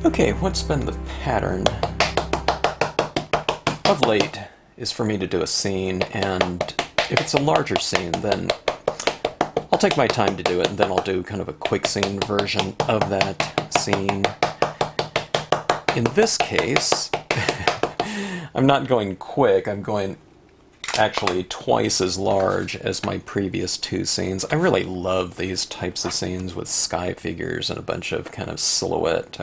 Okay, what's been the pattern of late is for me to do a scene, and if it's a larger scene, then I'll take my time to do it, and then I'll do kind of a quick scene version of that scene. In this case, I'm not going quick, I'm going actually twice as large as my previous two scenes. I really love these types of scenes with sky figures and a bunch of kind of silhouette,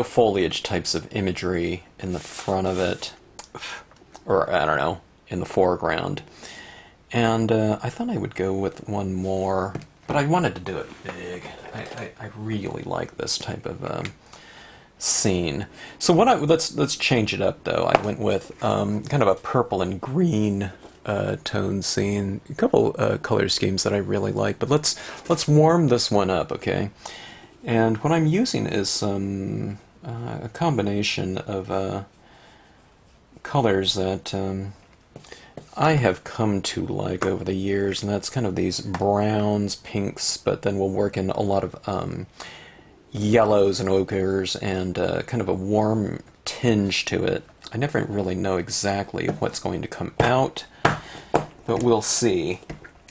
foliage types of imagery in the front of it, or I don't know, in the foreground. And I thought I would go with one more, but I wanted to do it big. I really like this type of scene. So let's change it up though. I went with kind of a purple and green tone scene. A couple color schemes that I really like, but let's warm this one up, okay? And what I'm using is a combination of colors that I have come to like over the years, and that's kind of these browns, pinks, but then we'll work in a lot of yellows and ochres and kind of a warm tinge to it. I never really know exactly what's going to come out, but we'll see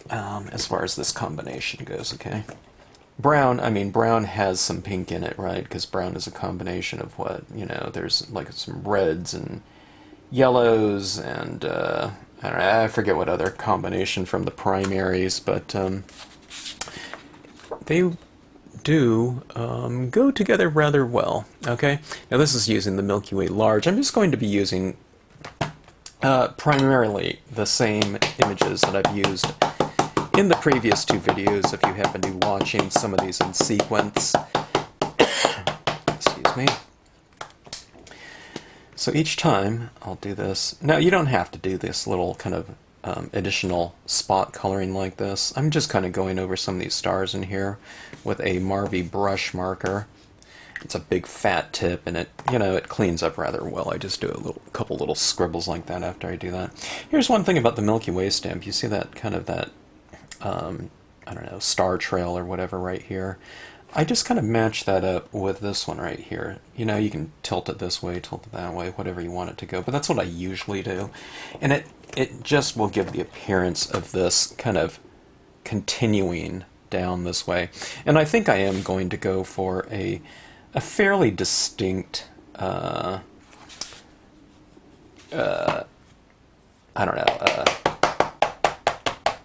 as far as this combination goes, okay? Brown has some pink in it, right? Because brown is a combination of what, there's like some reds and yellows and I don't know, I forget what other combination from the primaries, but they do go together rather well, okay? Now this is using the Milky Way large. I'm just going to be using primarily the same images that I've used in the previous two videos, if you happen to be watching some of these in sequence. Excuse me. So each time I'll do this. Now you don't have to do this little kind of additional spot coloring like this. I'm just kind of going over some of these stars in here with a Marvy brush marker. It's a big fat tip, and it cleans up rather well. I just do a couple little scribbles like that after I do that. Here's one thing about the Milky Way stamp. You see that kind of I don't know, star trail or whatever right here. I just kind of match that up with this one right here. You can tilt it this way, tilt it that way, whatever you want it to go, but that's what I usually do. And it just will give the appearance of this kind of continuing down this way. And I think I am going to go for a fairly distinct, I don't know,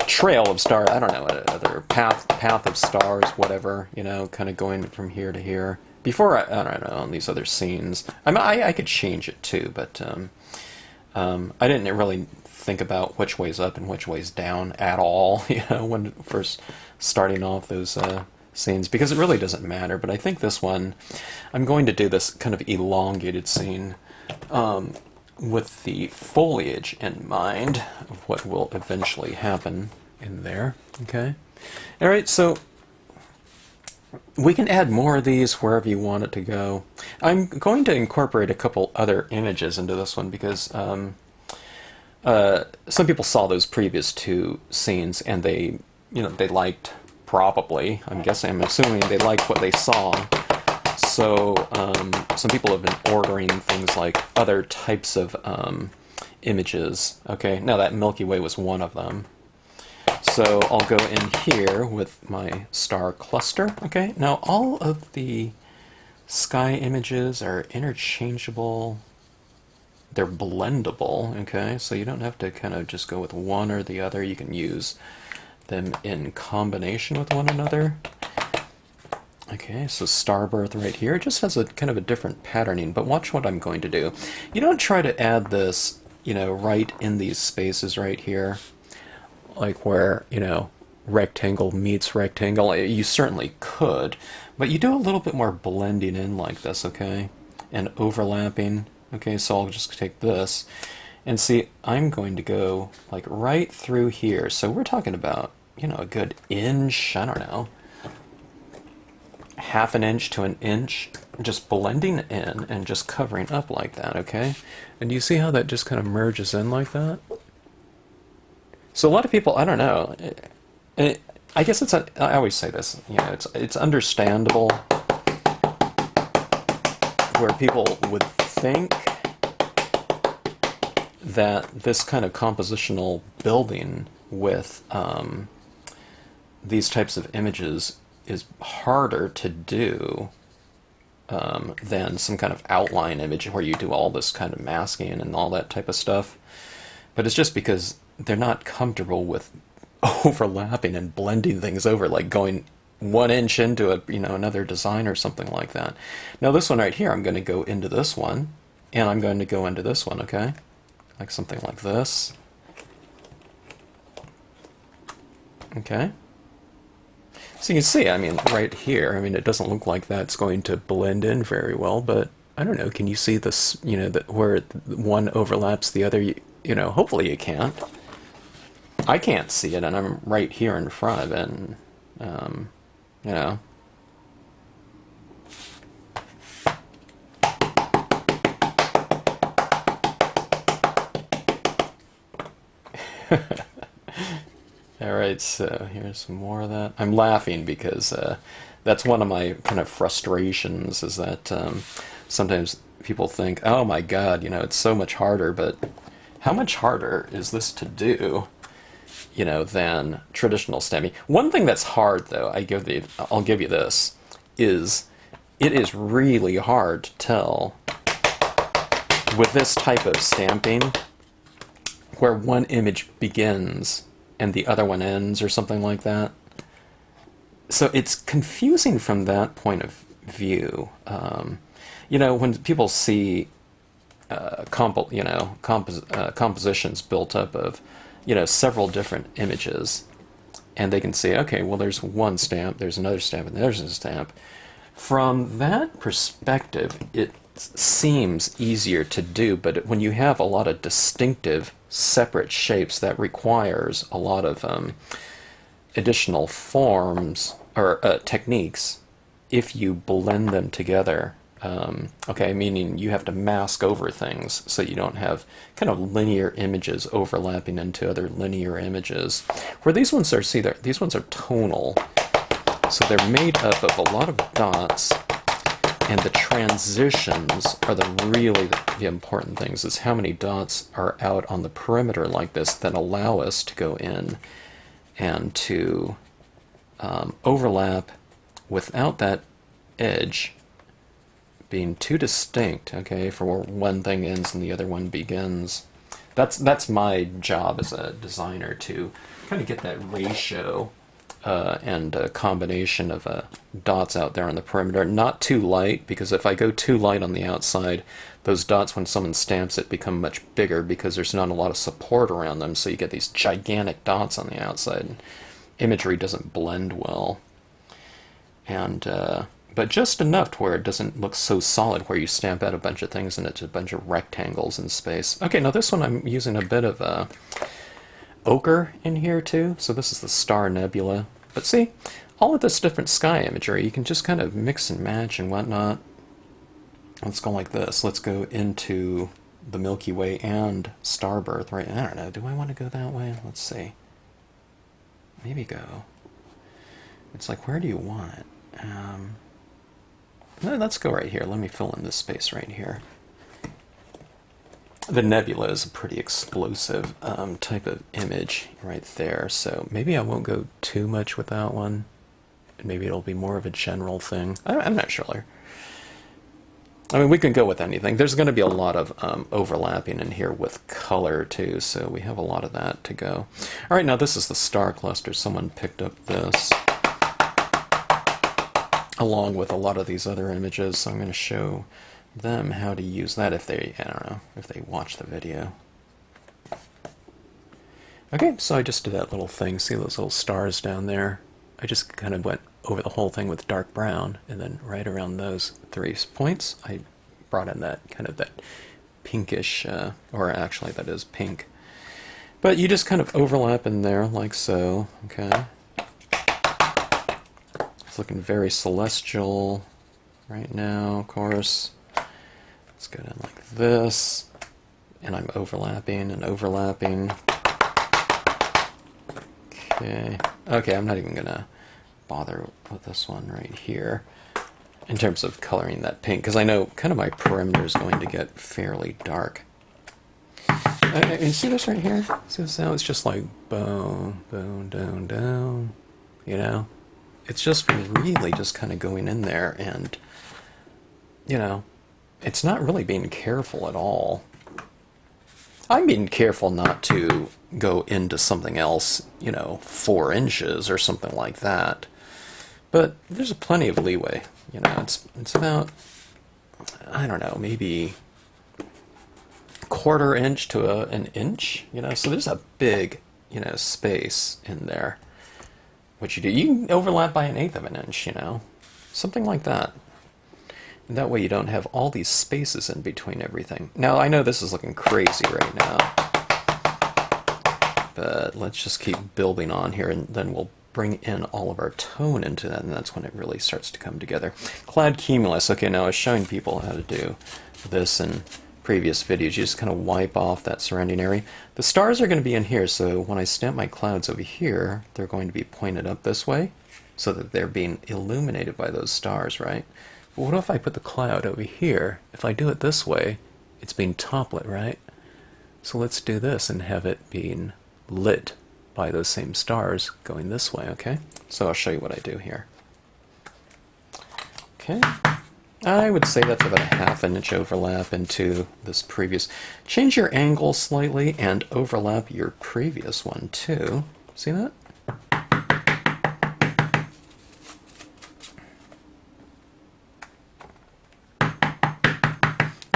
trail of stars, I don't know, other path of stars, whatever, kind of going from here to here. Before, I don't know, on these other scenes, I could change it too, but I didn't really think about which way's up and which way's down at all, when first starting off those scenes, because it really doesn't matter. But I think this one, I'm going to do this kind of elongated scene with the foliage in mind of what will eventually happen in there, okay? All right, so we can add more of these wherever you want it to go. I'm going to incorporate a couple other images into this one because some people saw those previous two scenes and they liked, probably, I'm assuming they liked what they saw. So some people have been ordering things like other types of images. Okay, now that Milky Way was one of them. So I'll go in here with my star cluster. Okay, now all of the sky images are interchangeable. They're blendable. Okay, so you don't have to kind of just go with one or the other. You can use them in combination with one another. Okay, so Starbirth right here just has a kind of a different patterning, but watch what I'm going to do. You don't try to add this, right in these spaces right here, like where, rectangle meets rectangle. You certainly could, but you do a little bit more blending in like this, okay, and overlapping. Okay, so I'll just take this, and see, I'm going to go like right through here. So we're talking about, a good inch, I don't know, half an inch to an inch, just blending in and just covering up like that, okay? And do you see how that just kind of merges in like that? So a lot of people, I don't know, I guess I always say this, it's understandable where people would think that this kind of compositional building with these types of images is harder to do than some kind of outline image where you do all this kind of masking and all that type of stuff. But it's just because they're not comfortable with overlapping and blending things over, like going 1 inch into a another design or something like that. Now this one right here, I'm going to go into this one, and I'm going to go into this one, okay? Like something like this. Okay. So you can see, I mean, right here, I mean, it doesn't look like that's going to blend in very well, but I don't know, can you see this, where one overlaps the other? Hopefully you can't. I can't see it, and I'm right here in front of it, and, Alright, so here's some more of that. I'm laughing because that's one of my kind of frustrations, is that sometimes people think, oh my god, it's so much harder, but how much harder is this to do, than traditional stamping? One thing that's hard, though, I'll give you this, is it is really hard to tell with this type of stamping where one image begins and the other one ends or something like that. So it's confusing from that point of view. When people see compositions built up of several different images, and they can see, okay, well, there's one stamp, there's another stamp, and there's a stamp. From that perspective, it seems easier to do, but when you have a lot of distinctive separate shapes, that requires a lot of additional forms or techniques if you blend them together. Okay, meaning you have to mask over things so you don't have kind of linear images overlapping into other linear images. Where these ones are, these ones are tonal, so they're made up of a lot of dots, and the transitions are the important things, is how many dots are out on the perimeter like this that allow us to go in and to overlap without that edge being too distinct, okay, for where one thing ends and the other one begins. That's my job as a designer, to kind of get that ratio and a combination of dots out there on the perimeter. Not too light, because if I go too light on the outside, those dots, when someone stamps it, become much bigger because there's not a lot of support around them, so you get these gigantic dots on the outside, and imagery doesn't blend well. And but just enough to where it doesn't look so solid, where you stamp out a bunch of things and it's a bunch of rectangles in space. Okay, now this one I'm using a bit of ochre in here too, so this is the star nebula. But see, all of this different sky imagery, you can just kind of mix and match and whatnot. Let's go like this. Let's go into the Milky Way and Starbirth, right? I don't know, do I want to go that way? Let's see. Maybe go. It's like, where do you want it? Let's go right here. Let me fill in this space right here. The nebula is a pretty explosive type of image right there, so maybe I won't go too much with that one. Maybe it'll be more of a general thing. I'm not sure. I mean, we can go with anything. There's going to be a lot of overlapping in here with color too, so we have a lot of that to go. All right, now this is the star cluster. Someone picked up this along with a lot of these other images, so I'm going to show them how to use that if they, I don't know, if they watch the video. Okay, so I just did that little thing. See those little stars down there? I just kind of went over the whole thing with dark brown, and then right around those 3 points, I brought in that kind of that pinkish, or actually that is pink. But you just kind of overlap in there like so, okay? It's looking very celestial right now, of course. Let's go down like this, and I'm overlapping and overlapping. Okay, I'm not even gonna bother with this one right here. in terms of coloring that pink, because I know kind of my perimeter is going to get fairly dark. You see this right here? See this now? It's just like boom, boom, down, down. You know? It's just really just kind of going in there and, you know, it's not really being careful at all. I'm being careful not to go into something else, you know, 4 inches or something like that. But there's plenty of leeway. You know, it's about, I don't know, maybe 1/4 inch to an inch, you know, so there's a big, you know, space in there. What you do, you can overlap by 1/8 of an inch, you know, something like that. And that way you don't have all these spaces in between everything. Now, I know this is looking crazy right now, but let's just keep building on here, and then we'll bring in all of our tone into that, and that's when it really starts to come together. Cloud Cumulus. Okay, now I was showing people how to do this in previous videos. You just kind of wipe off that surrounding area. The stars are going to be in here, so when I stamp my clouds over here, they're going to be pointed up this way, so that they're being illuminated by those stars, right? But what if I put the cloud over here? If I do it this way, it's being toplit, right? So let's do this and have it being lit by those same stars going this way, okay? So I'll show you what I do here. Okay. I would say that's about a 1/2 inch overlap into this previous. Change your angle slightly and overlap your previous one too. See that?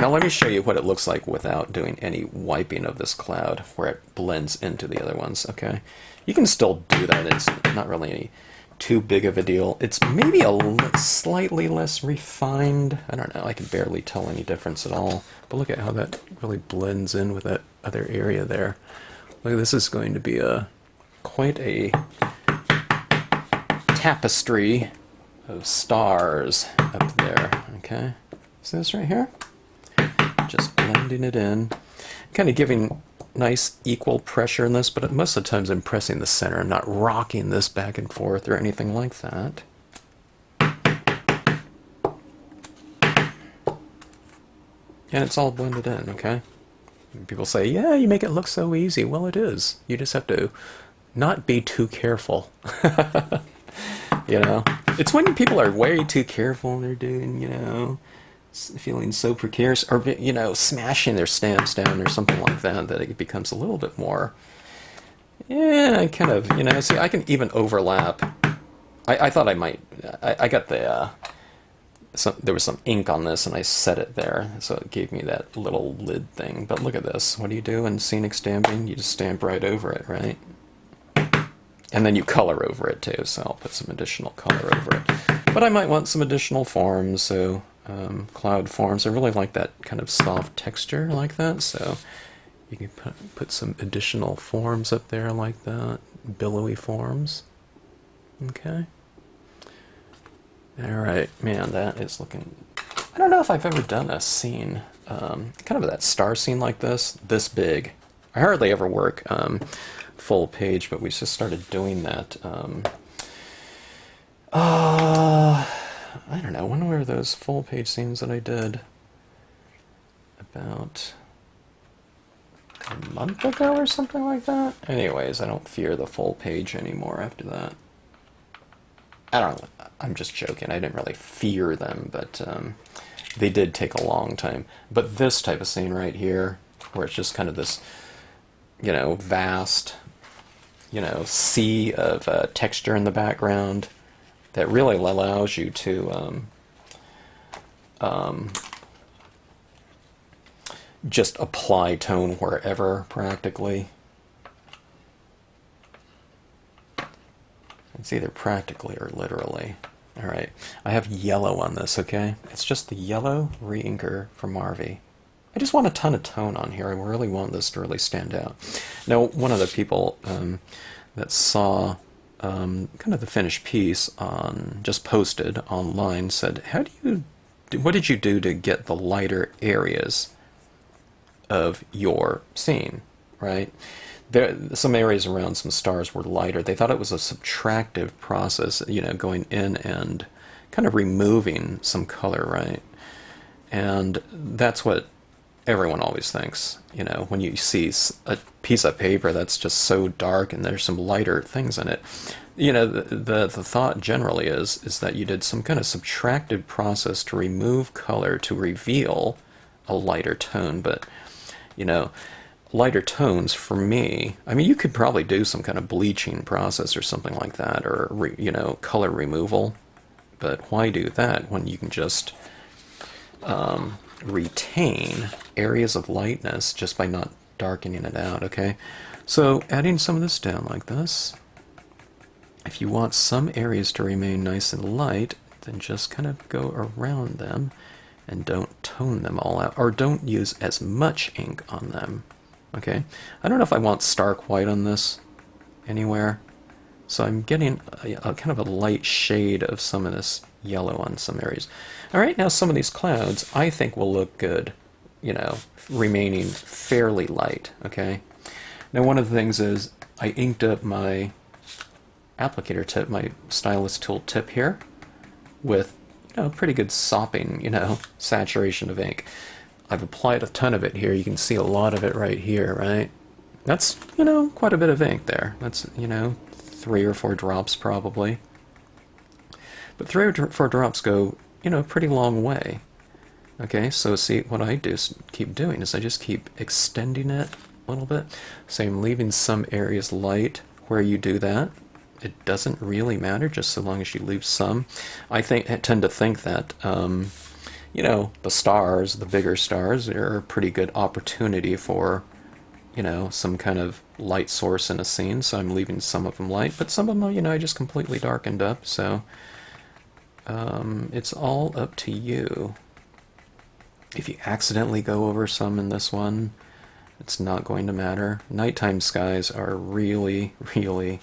Now let me show you what it looks like without doing any wiping of this cloud, where it blends into the other ones, okay? You can still do that. It's not really any too big of a deal. It's maybe slightly less refined. I don't know. I can barely tell any difference at all. But look at how that really blends in with that other area there. Look, this is going to be quite a tapestry of stars up there, okay? See this right here? Just blending it in, kind of giving nice equal pressure in this, but most of the times I'm pressing the center. I'm not rocking this back and forth or anything like that. And it's all blended in, okay? And people say, yeah, you make it look so easy. Well, it is. You just have to not be too careful. You know? It's when people are way too careful and they're doing, you know, feeling so precarious, or, you know, smashing their stamps down or something like that, that it becomes a little bit more, yeah, kind of, you know, see, I can even overlap. I thought I might, I got the, there was some ink on this and I set it there, so it gave me that little lid thing, but look at this. What do you do in scenic stamping? You just stamp right over it, right? And then you color over it too, so I'll put some additional color over it. But I might want some additional forms, so cloud forms. I really like that kind of soft texture like that, so you can put some additional forms up there like that, billowy forms. Okay. Alright, man, that is looking... I don't know if I've ever done a scene, kind of that star scene like this big. I hardly ever work full page, but we just started doing that. I don't know, when were those full page scenes that I did? About a month ago or something like that? Anyways, I don't fear the full page anymore after that. I don't know, I'm just joking. I didn't really fear them, but they did take a long time. But this type of scene right here, where it's just kind of this, you know, vast, you know, sea of texture in the background, that really allows you to just apply tone wherever, practically. It's either practically or literally. Alright, I have yellow on this, okay? It's just the yellow re-inker from Marvy. I just want a ton of tone on here. I really want this to really stand out. Now, one of the people that saw kind of the finished piece just posted online said, what did you do to get the lighter areas of your scene, right? Some areas around some stars were lighter. They thought it was a subtractive process, you know, going in and kind of removing some color, right? And that's what everyone always thinks, you know, when you see a piece of paper that's just so dark and there's some lighter things in it. You know, the thought generally is that you did some kind of subtractive process to remove color to reveal a lighter tone. But, you know, lighter tones for me, I mean, you could probably do some kind of bleaching process or something like that, or, you know, color removal. But why do that when you can just retain areas of lightness just by not darkening it out, okay? So adding some of this down like this. If you want some areas to remain nice and light, then just kind of go around them and don't tone them all out, or don't use as much ink on them, okay? I don't know if I want stark white on this anywhere, so I'm getting a kind of a light shade of some of this yellow on some areas. All right, now some of these clouds I think will look good, you know, remaining fairly light, okay? Now one of the things is I inked up my applicator tip, my stylus tool tip here, with, you know, pretty good sopping, you know, saturation of ink. I've applied a ton of it here. You can see a lot of it right here, right? That's, you know, quite a bit of ink there. That's, you know, 3 or 4 drops probably. But 3 or 4 drops go, you know, a pretty long way. Okay, so see, what I do keep doing is I just keep extending it a little bit. So I'm leaving some areas light where you do that. It doesn't really matter, just so long as you leave some. I tend to think that, you know, the stars, the bigger stars, are a pretty good opportunity for, you know, some kind of light source in a scene, so I'm leaving some of them light, but some of them, you know, I just completely darkened up, so it's all up to you. If you accidentally go over some in this one, it's not going to matter. Nighttime skies are really, really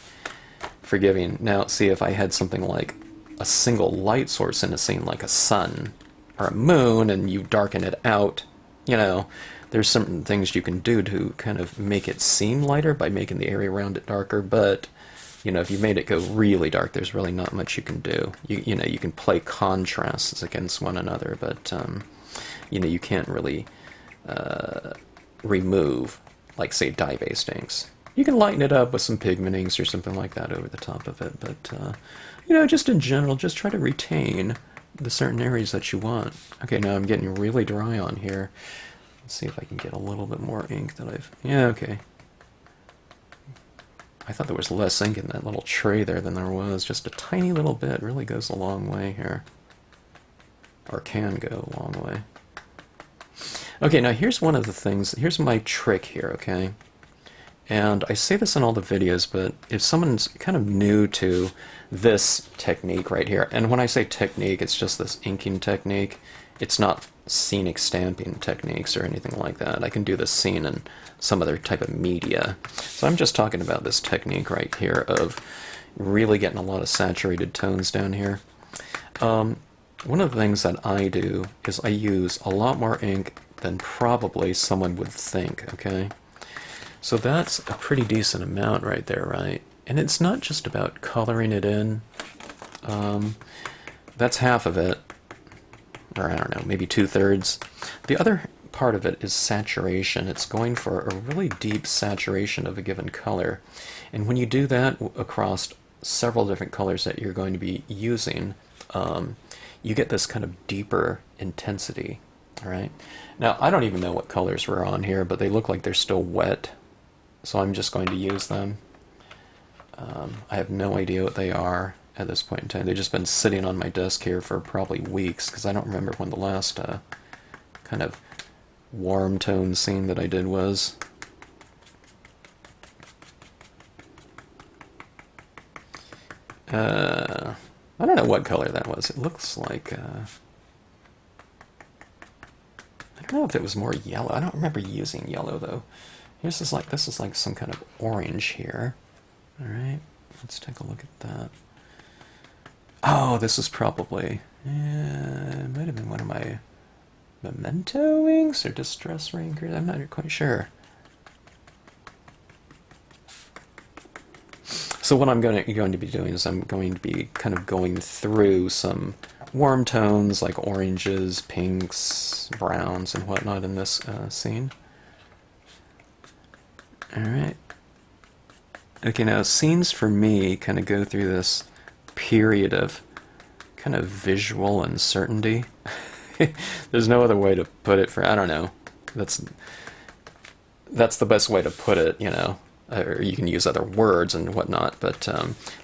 forgiving. Now, see, if I had something like a single light source in a scene, like a sun or a moon, and you darken it out, you know, there's certain things you can do to kind of make it seem lighter by making the area around it darker, but, you know, if you made it go really dark, there's really not much you can do. You know, you can play contrasts against one another, but, you know, you can't really remove, like, say, dye-based inks. You can lighten it up with some pigment inks or something like that over the top of it, but, you know, just in general, just try to retain the certain areas that you want. Okay, now I'm getting really dry on here. Let's see if I can get a little bit more ink that yeah, okay. I thought there was less ink in that little tray there than there was. Just a tiny little bit really goes a long way here. Or can go a long way. Okay, now here's one of the things, here's my trick here, okay? And I say this in all the videos, but if someone's kind of new to this technique right here, and when I say technique, it's just this inking technique. It's not scenic stamping techniques or anything like that. I can do this scene in some other type of media. So I'm just talking about this technique right here of really getting a lot of saturated tones down here. One of the things that I do is I use a lot more ink than probably someone would think, okay? So that's a pretty decent amount right there, right? And it's not just about coloring it in. That's half of it. Or I don't know, maybe 2/3. The other part of it is saturation. It's going for a really deep saturation of a given color. And when you do that across several different colors that you're going to be using, you get this kind of deeper intensity, all right? Now, I don't even know what colors were on here, but they look like they're still wet, so I'm just going to use them. I have no idea what they are at this point in time. They've just been sitting on my desk here for probably weeks, because I don't remember when the last kind of warm tone scene that I did was. I don't know what color that was. It looks like, I don't know if it was more yellow. I don't remember using yellow, though. This is like some kind of orange here. All right, let's take a look at that. Oh, this is probably, it might have been one of my Memento inks or Distress Rankers. I'm not quite sure. So what I'm going to be doing is I'm going to be kind of going through some warm tones like oranges, pinks, browns, and whatnot in this scene. Alright. Okay, now scenes for me kind of go through this period of kind of visual uncertainty. There's no other way to put it I don't know. That's the best way to put it, you know. Or you can use other words and whatnot, but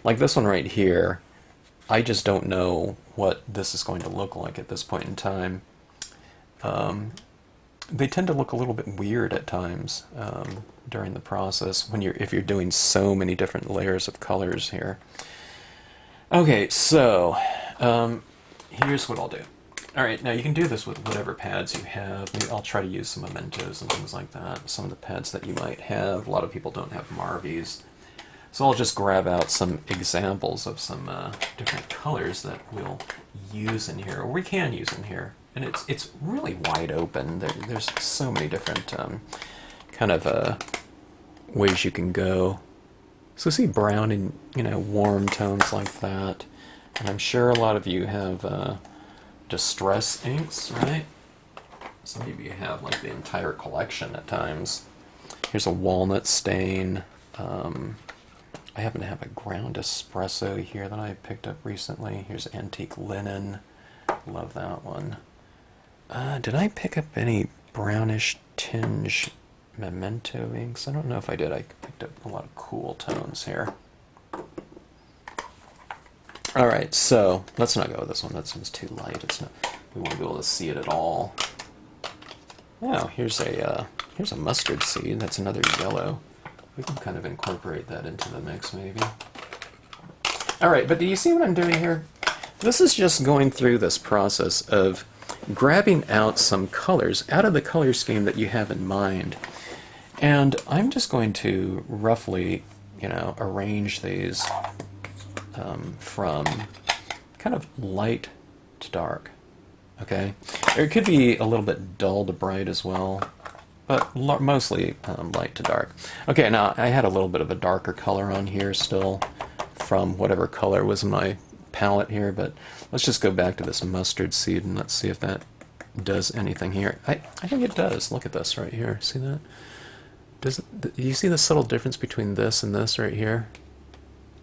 like this one right here, I just don't know what this is going to look like at this point in time. They tend to look a little bit weird at times during the process if you're doing so many different layers of colors here. Okay, so here's what I'll do. All right, now you can do this with whatever pads you have. Maybe I'll try to use some mementos and things like that. Some of the pads that you might have. A lot of people don't have Marvies. So I'll just grab out some examples of some different colors that we'll use in here, or we can use in here. And it's really wide open. There's so many different kind of ways you can go. So see brown and, you know, warm tones like that. And I'm sure a lot of you have distress inks, right? Some of you have like the entire collection at times. Here's a walnut stain. I happen to have a ground espresso here that I picked up recently. Here's antique linen. Love that one. Did I pick up any brownish tinge memento inks? I don't know if I did. I picked up a lot of cool tones here. Alright, so let's not go with this one. That one's too light. We won't be able to see it at all. Oh, here's a mustard seed. That's another yellow. We can kind of incorporate that into the mix, maybe. Alright, but do you see what I'm doing here? This is just going through this process of grabbing out some colors out of the color scheme that you have in mind. And I'm just going to roughly, you know, arrange these from kind of light to dark, okay? Or it could be a little bit dull to bright as well, but mostly light to dark. Okay, now I had a little bit of a darker color on here still from whatever color was in my palette here, but let's just go back to this mustard seed and let's see if that does anything here. I think it does. Look at this right here. See that? Do you see the subtle difference between this and this right here?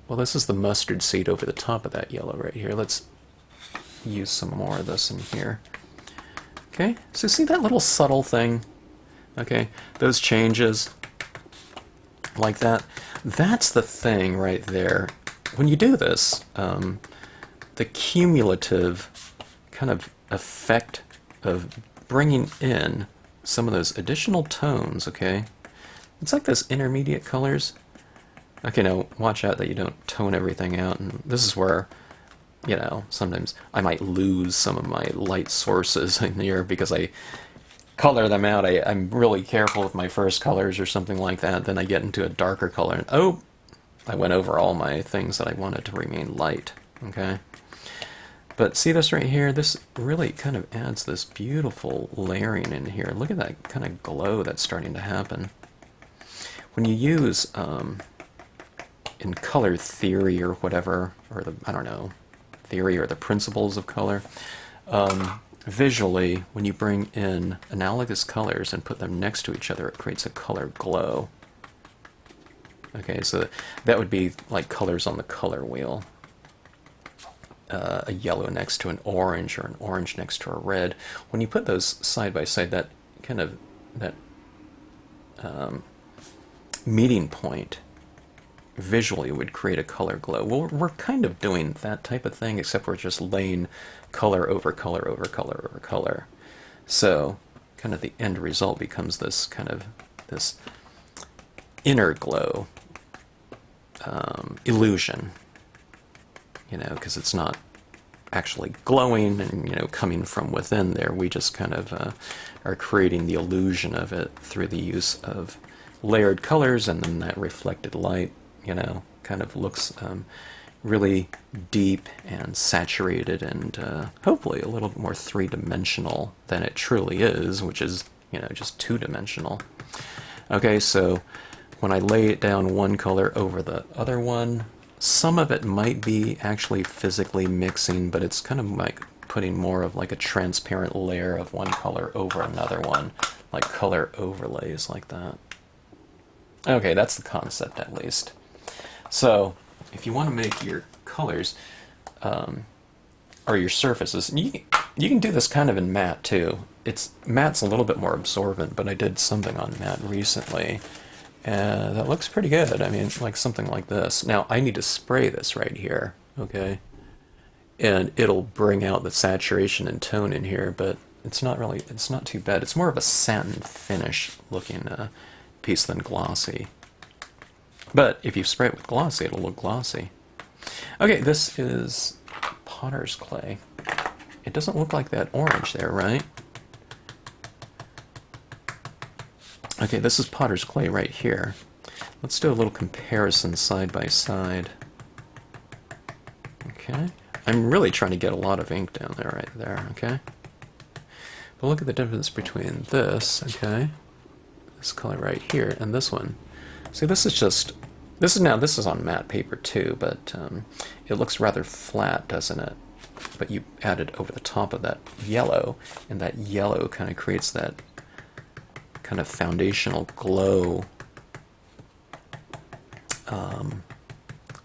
Well, this is the mustard seed over the top of that yellow right here. Let's use some more of this in here. Okay, so see that little subtle thing? Okay, those changes like that. That's the thing right there. When you do this, the cumulative kind of effect of bringing in some of those additional tones, okay? It's like those intermediate colors. Okay, now watch out that you don't tone everything out, and this is where, you know, sometimes I might lose some of my light sources in here because I color them out. I'm really careful with my first colors or something like that, then I get into a darker color, and oh, I went over all my things that I wanted to remain light, okay? But see this right here? This really kind of adds this beautiful layering in here. Look at that kind of glow that's starting to happen. When you use in color theory or whatever, or the, I don't know, theory or the principles of color, visually, when you bring in analogous colors and put them next to each other, it creates a color glow. Okay, so that would be like colors on the color wheel. A yellow next to an orange, or an orange next to a red. When you put those side by side, that kind of, that meeting point visually would create a color glow. Well, we're kind of doing that type of thing, except we're just laying color over color over color over color. So kind of the end result becomes this kind of, this inner glow illusion, you know, because it's not actually glowing and, you know, coming from within there. We just kind of are creating the illusion of it through the use of layered colors, and then that reflected light, you know, kind of looks really deep and saturated and hopefully a little more three-dimensional than it truly is, which is, you know, just two-dimensional. Okay, so when I lay it down one color over the other one, some of it might be actually physically mixing, but it's kind of like putting more of like a transparent layer of one color over another one, like color overlays like that. Okay, that's the concept at least. So if you want to make your colors or your surfaces, you can do this kind of in matte too. Matte's a little bit more absorbent, but I did something on matte recently that looks pretty good. I mean, like something like this. Now I need to spray this right here, okay? And it'll bring out the saturation and tone in here, but it's not too bad. It's more of a satin finish looking piece than glossy. But if you spray it with glossy, it'll look glossy. Okay, this is potter's clay. It doesn't look like that orange there, right? Okay, this is potter's clay right here. Let's do a little comparison side by side. Okay. I'm really trying to get a lot of ink down there, right there, okay? But look at the difference between this, okay? This color right here, and this one. See, this is on matte paper too, but it looks rather flat, doesn't it? But you add it over the top of that yellow, and that yellow kind of creates that kind of foundational glow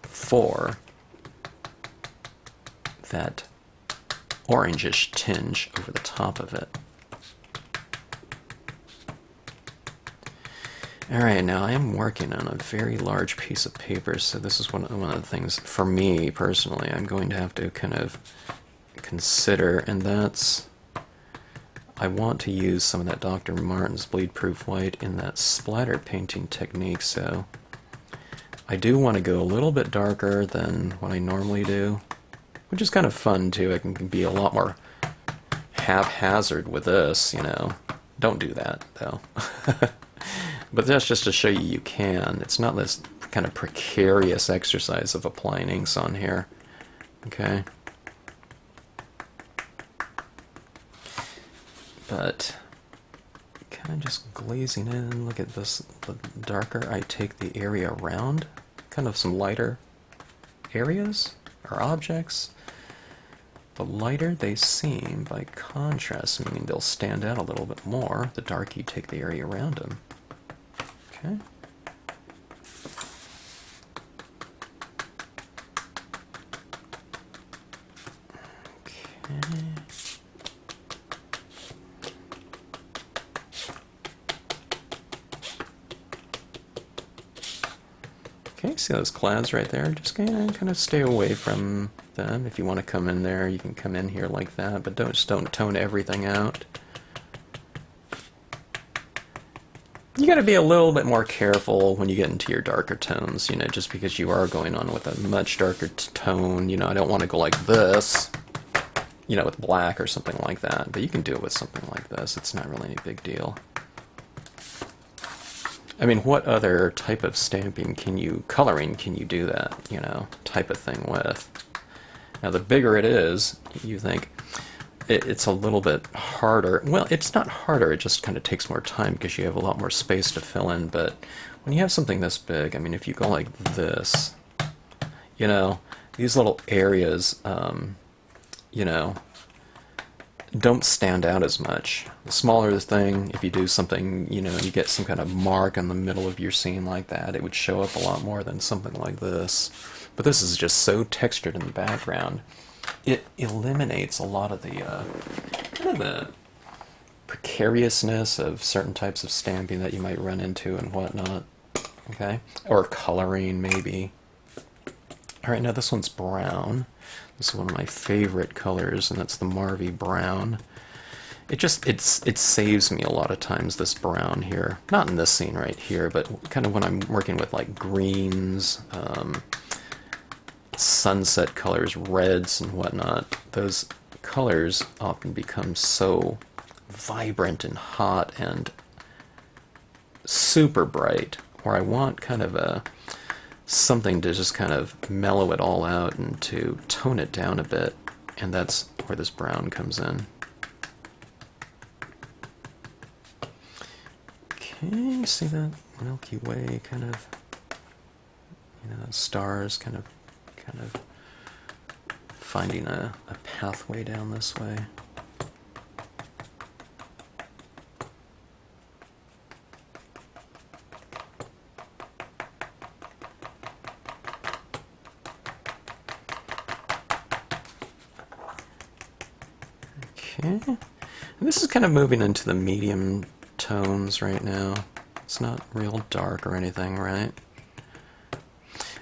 for that orangish tinge over the top of it. Alright, now I am working on a very large piece of paper, so this is one of the things, for me personally, I'm going to have to kind of consider, and that's, I want to use some of that Dr. Martin's Bleed Proof White in that splatter painting technique, so I do want to go a little bit darker than what I normally do, which is kind of fun too. I can be a lot more haphazard with this, you know. Don't do that, though. But that's just to show you can. It's not this kind of precarious exercise of applying inks on here. Okay? But kind of just glazing in. Look at this. The darker I take the area around, kind of some lighter areas or objects, the lighter they seem by contrast, meaning they'll stand out a little bit more the darker you take the area around them. Okay. Okay, see those clouds right there? Just kind of stay away from them. If you want to come in there, you can come in here like that, but don't tone everything out. You got to be a little bit more careful when you get into your darker tones, you know, just because you are going on with a much darker tone. You know, I don't want to go like this, you know, with black or something like that, but you can do it with something like this. It's not really any big deal. I mean, what other type of stamping coloring can you do that, you know, type of thing with? Now, the bigger it is, you think, it's a little bit harder. Well, it's not harder, it just kind of takes more time because you have a lot more space to fill in, but when you have something this big, I mean, if you go like this, you know, these little areas, you know, don't stand out as much. The smaller the thing, if you do something, you know, you get some kind of mark in the middle of your scene like that, it would show up a lot more than something like this. But this is just so textured in the background. It eliminates a lot of the kind of the precariousness of certain types of stamping that you might run into and whatnot. Okay? Or coloring, maybe. Alright, now this one's brown. This is one of my favorite colors, and that's the Marvy Brown. It saves me a lot of times, this brown here. Not in this scene right here, but kind of when I'm working with like greens, sunset colors, reds and whatnot. Those colors often become so vibrant and hot and super bright, where I want kind of something to just kind of mellow it all out and to tone it down a bit, and that's where this brown comes in. Okay, see that Milky Way kind of, you know, stars kind of finding a pathway down this way. Okay, and this is kind of moving into the medium tones right now. It's not real dark or anything, right?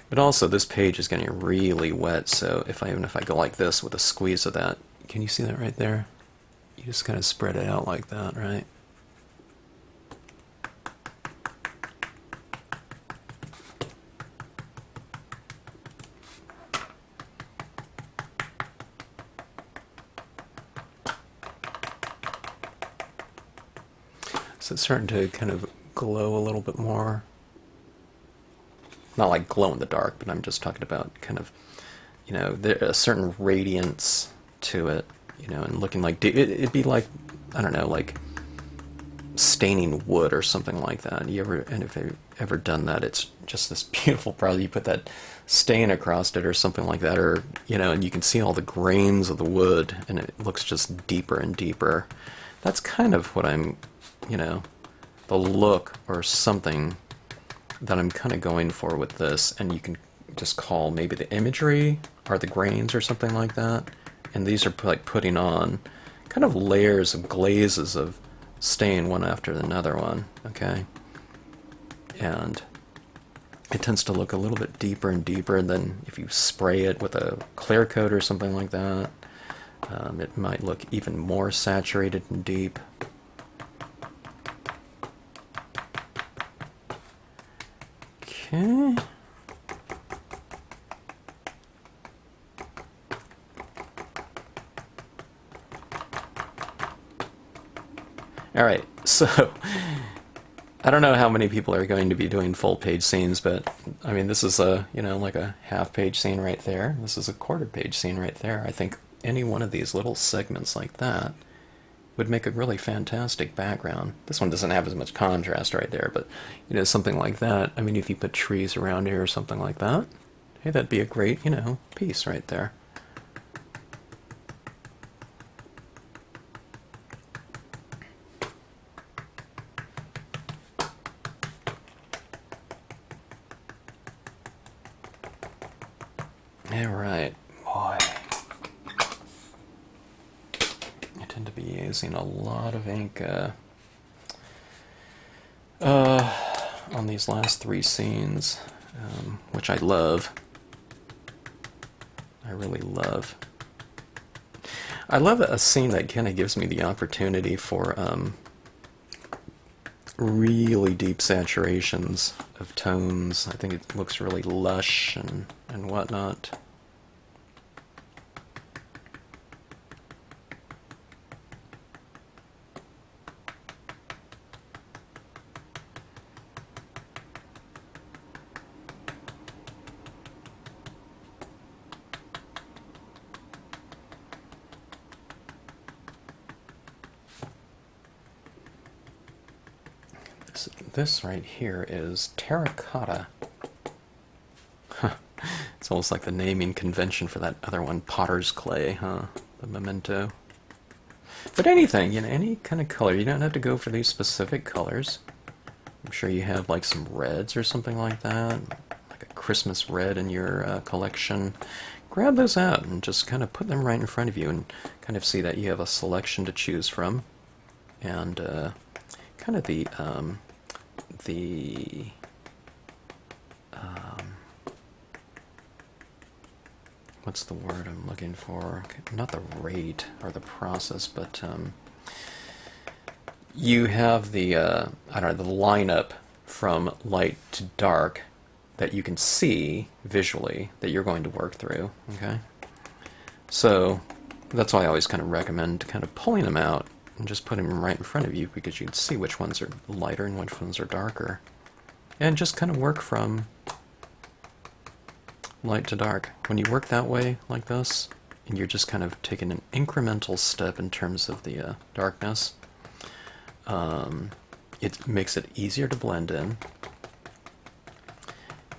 But also this page is getting really wet, so even if I go like this with a squeeze of that, can you see that right there? You just kind of spread it out like that, right? So it's starting to kind of glow a little bit more. Not like glow in the dark, but I'm just talking about kind of, you know, a certain radiance to it, you know, and looking like, it'd be like, I don't know, like staining wood or something like that. And if you've ever done that, it's just this beautiful process. You put that stain across it or something like that, or, you know, and you can see all the grains of the wood, and it looks just deeper and deeper. That's kind of what I'm, you know, the look or something that I'm kind of going for with this, and you can just call maybe the imagery or the grains or something like that. And these are like putting on kind of layers of glazes of stain one after another one, okay? And it tends to look a little bit deeper and deeper, and then if you spray it with a clear coat or something like that, it might look even more saturated and deep. Okay. All right, so I don't know how many people are going to be doing full page scenes, but I mean, this is a, you know, like a half page scene right there. This is a quarter page scene right there. I think any one of these little segments like that would make a really fantastic background. This one doesn't have as much contrast right there, but, you know, something like that. I mean, if you put trees around here or something like that, hey, that'd be a great, you know, piece right there. All right, boy. I tend to be using a lot of ink on these last three scenes, which I love. I really love. I love a scene that kind of gives me the opportunity for really deep saturations of tones. I think it looks really lush and whatnot. This right here is terracotta. Huh. It's almost like the naming convention for that other one, potter's clay, huh? The memento. But anything, you know, any kind of color. You don't have to go for these specific colors. I'm sure you have like some reds or something like that, like a Christmas red in your collection. Grab those out and just kind of put them right in front of you and kind of see that you have a selection to choose from. And kind of the what's the word I'm looking for? Not the rate or the process, but you have the I don't know, the lineup from light to dark that you can see visually that you're going to work through. Okay, so that's why I always kind of recommend kind of pulling them out and just putting them right in front of you, because you can see which ones are lighter and which ones are darker, and just kind of work from light to dark. When you work that way, like this, and you're just kind of taking an incremental step in terms of the darkness, it makes it easier to blend in.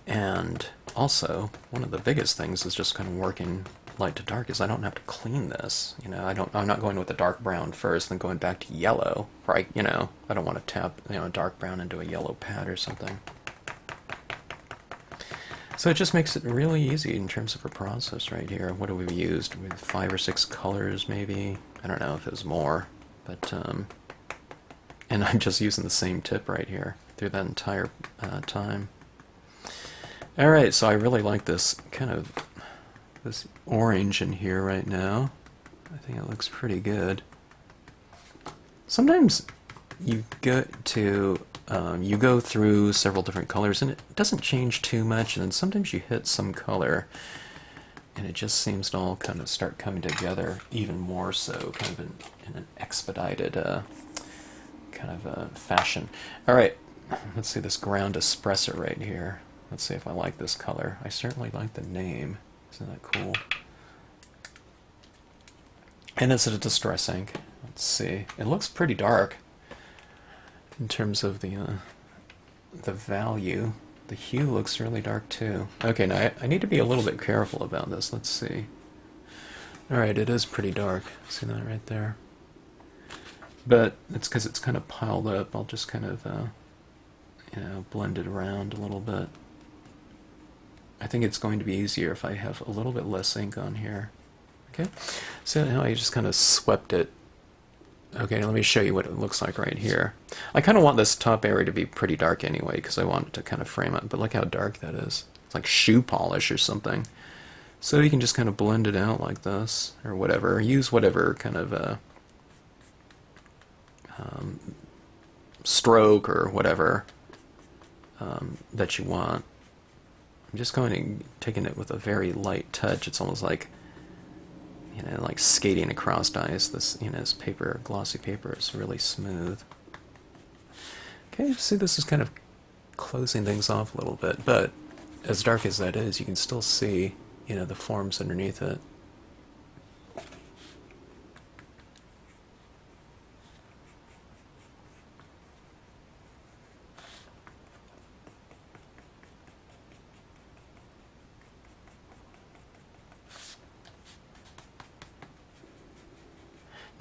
And also, one of the biggest things is just kind of working light to dark is I don't have to clean this. You know, I'm not going with the dark brown first, then going back to yellow. Right? You know, I don't want to tap, you know, a dark brown into a yellow pad or something. So it just makes it really easy in terms of a process right here. What have we used? With 5 or 6 colors, maybe. I don't know if it was more, but and I'm just using the same tip right here through that entire time. All right, so I really like this kind of this orange in here right now. I think it looks pretty good. Sometimes you go through several different colors and it doesn't change too much, and then sometimes you hit some color and it just seems to all kind of start coming together even more so, kind of in an expedited kind of fashion. All right, let's see this ground espresso right here. Let's see if I like this color. I certainly like the name. Isn't that cool? And it's a distress ink. Let's see. It looks pretty dark in terms of the value. The hue looks really dark too. Okay, now I need to be a little bit careful about this. Let's see. Alright, it is pretty dark. See that right there? But it's because it's kind of piled up. I'll just kind of, you know, blend it around a little bit. I think it's going to be easier if I have a little bit less ink on here. Okay, so now I just kind of swept it. Okay, let me show you what it looks like right here. I kind of want this top area to be pretty dark anyway, because I want it to kind of frame it, but look how dark that is. It's like shoe polish or something. So you can just kind of blend it out like this, or whatever. Use whatever kind of stroke or whatever that you want. I'm just going to taking it with a very light touch. It's almost like, you know, like skating across ice. This, you know, this paper, glossy paper, is really smooth. Okay, see, this is kind of closing things off a little bit, but as dark as that is, you can still see, you know, the forms underneath it.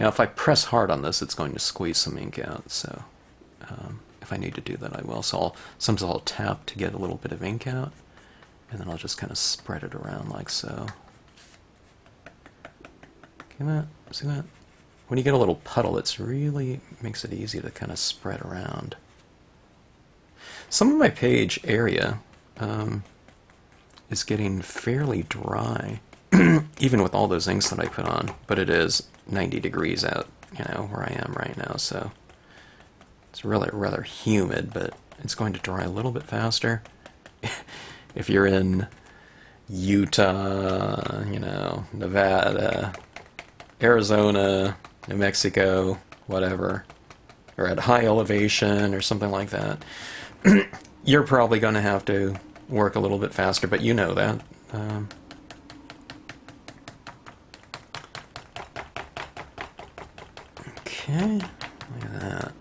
Now, if I press hard on this, it's going to squeeze some ink out, so if I need to do that, I will. So sometimes I'll tap to get a little bit of ink out, and then I'll just kind of spread it around like so. See that? When you get a little puddle, it really makes it easy to kind of spread around. Some of my page area is getting fairly dry, even with all those inks that I put on, but it is 90 degrees out, you know, where I am right now, so it's really rather humid, but it's going to dry a little bit faster. If you're in Utah, you know, Nevada, Arizona, New Mexico, whatever, or at high elevation or something like that, you're probably going to have to work a little bit faster, but you know that. Okay, look at that.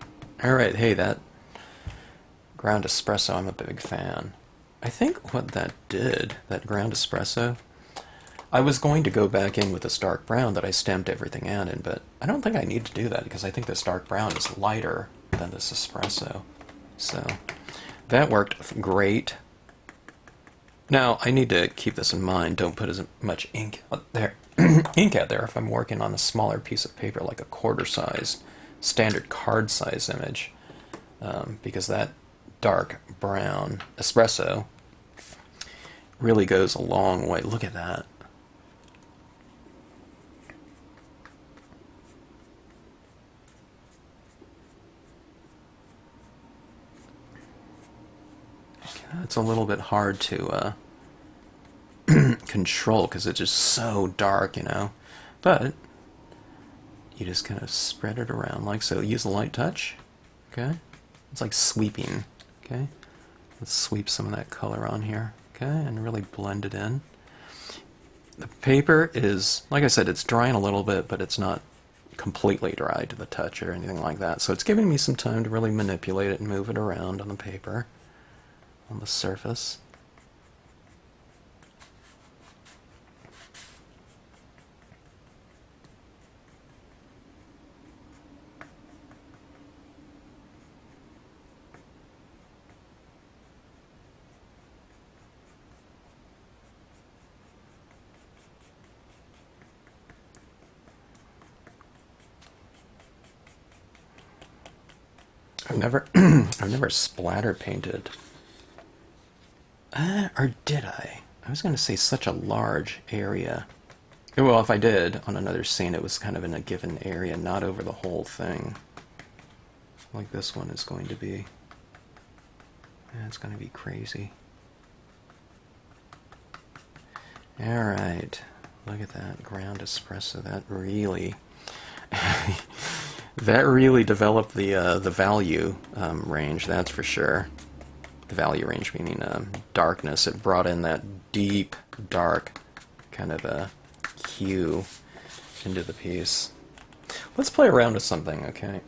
Alright, hey, that ground espresso, I'm a big fan. I think what that did, that ground espresso, I was going to go back in with this dark brown that I stamped everything out in, but I don't think I need to do that because I think this dark brown is lighter than this espresso. So that worked great. Now, I need to keep this in mind. Don't put as much ink out there if I'm working on a smaller piece of paper, like a quarter-size, standard card-size image, because that dark brown espresso really goes a long way. Look at that. It's a little bit hard to control because it's just so dark, you know. But you just kind of spread it around like so. Use a light touch. Okay. It's like sweeping. Okay. Let's sweep some of that color on here. Okay, and really blend it in. The paper is, like I said, it's drying a little bit, but it's not completely dry to the touch or anything like that. So it's giving me some time to really manipulate it and move it around on the paper, on the surface. I've never splatter painted. Or did I? I was going to say such a large area. Well, if I did on another scene, it was kind of in a given area, not over the whole thing. Like this one is going to be. Yeah, it's going to be crazy. Alright. Look at that. Ground espresso. That really... that really developed the value range, that's for sure. The value range meaning darkness. It brought in that deep, dark kind of a hue into the piece. Let's play around with something, okay?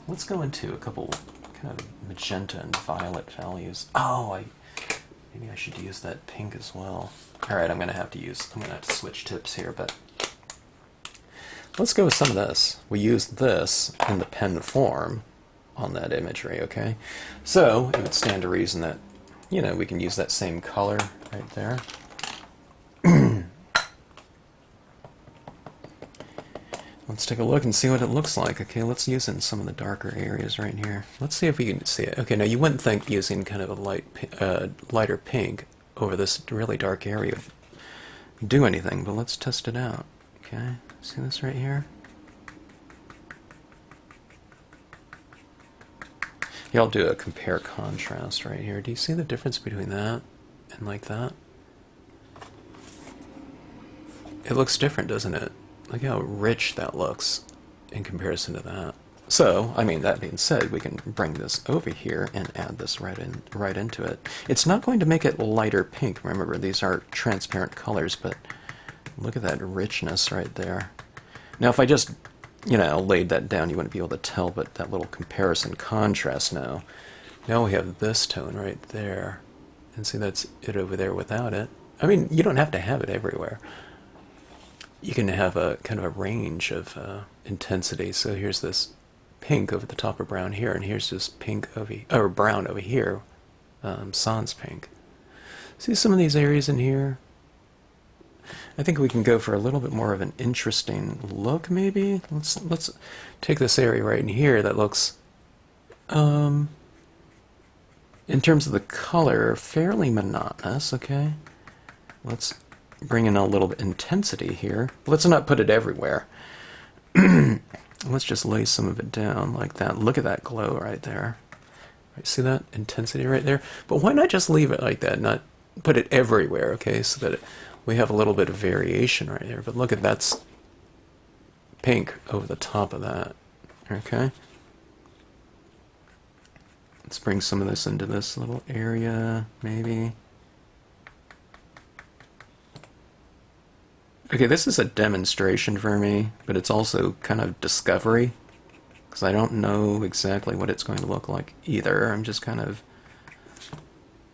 Let's go into a couple kind of magenta and violet values. Oh, maybe I should use that pink as well. Alright, I'm gonna have to switch tips here, but let's go with some of this. We used this in the pen form on that imagery, okay? So, it would stand to reason that, you know, we can use that same color right there. Let's take a look and see what it looks like. Okay, let's use it in some of the darker areas right here. Let's see if we can see it. Okay, now you wouldn't think using kind of a lighter pink over this really dark area would do anything, but let's test it out. Okay, see this right here? Yeah, I'll do a compare contrast right here. Do you see the difference between that and like that? It looks different, doesn't it? Look how rich that looks in comparison to that. So, I mean, that being said, we can bring this over here and add this right into it. It's not going to make it lighter pink. Remember, these are transparent colors, but look at that richness right there. Now, if I just, you know, laid that down, you wouldn't be able to tell, but that little comparison contrast now. Now we have this tone right there. And see, that's it over there without it. I mean, you don't have to have it everywhere. You can have a kind of a range of intensity. So here's this pink over the top of brown here, and here's this pink over or brown over here, sans pink. See some of these areas in here? I think we can go for a little bit more of an interesting look, maybe. Let's take this area right in here that looks, in terms of the color, fairly monotonous. Okay, let's bring in a little bit intensity here. Let's not put it everywhere. Let's just lay some of it down like that. Look at that glow right there. Right, see that intensity right there? But why not just leave it like that, not put it everywhere, okay, so that we have a little bit of variation right there. But look at that's pink over the top of that, okay? Let's bring some of this into this little area, maybe. Okay, this is a demonstration for me, but it's also kind of discovery, because I don't know exactly what it's going to look like either. I'm just kind of,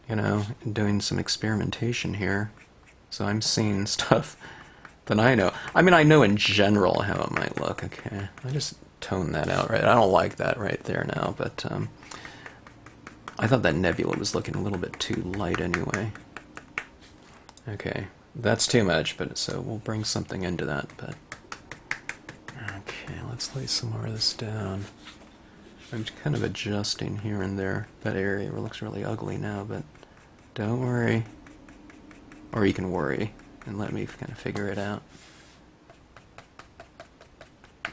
you know, doing some experimentation here. So I'm seeing stuff that I know. I mean, I know in general how it might look, okay? I just tone that out, right? I don't like that right there now, but I thought that Nebula was looking a little bit too light anyway. Okay. That's too much, but so we'll bring something into that, but okay, let's lay some more of this down. I'm kind of adjusting here and there. That area looks really ugly now, but don't worry. Or you can worry and let me kind of figure it out.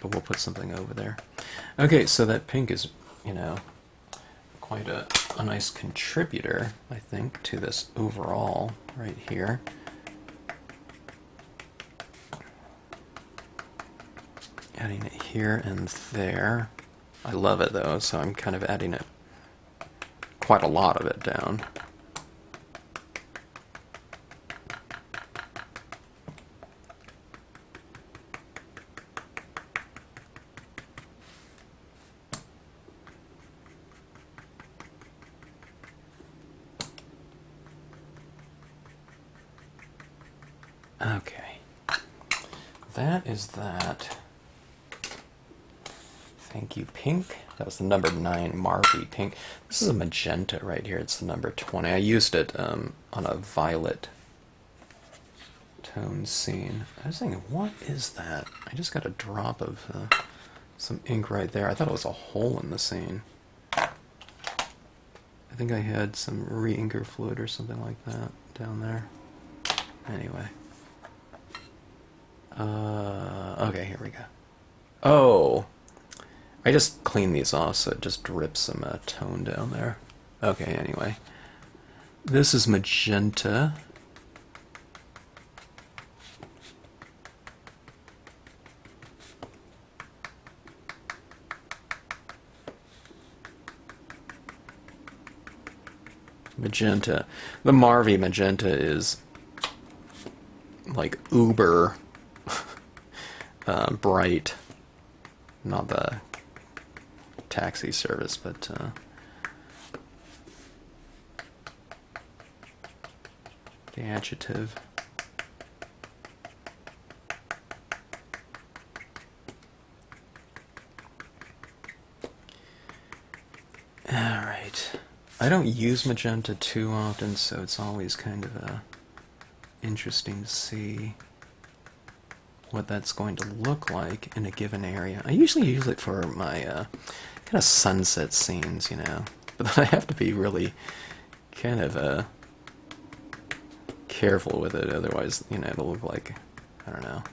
But we'll put something over there. Okay, so that pink is, you know, quite a nice contributor, I think, to this overall right here. Adding it here and there. I love it though, so I'm kind of adding it, quite a lot of it down. Okay. That is that. Thank you, pink. That was the number 9 Marby pink. This is a magenta right here. It's the number 20. I used it on a violet tone scene. I was thinking, what is that? I just got a drop of some ink right there. I thought it was a hole in the scene. I think I had some re-inker fluid or something like that down there. Anyway. Okay, here we go. Oh! I just cleaned these off so it just drips some tone down there. Okay, anyway. This is magenta. Magenta. The Marvy magenta is like uber bright. Not the taxi service, but the adjective. Alright. I don't use magenta too often, so it's always kind of interesting to see what that's going to look like in a given area. I usually use it for my kind of sunset scenes, you know, but then I have to be really kind of careful with it, otherwise, you know, it'll look like, I don't know,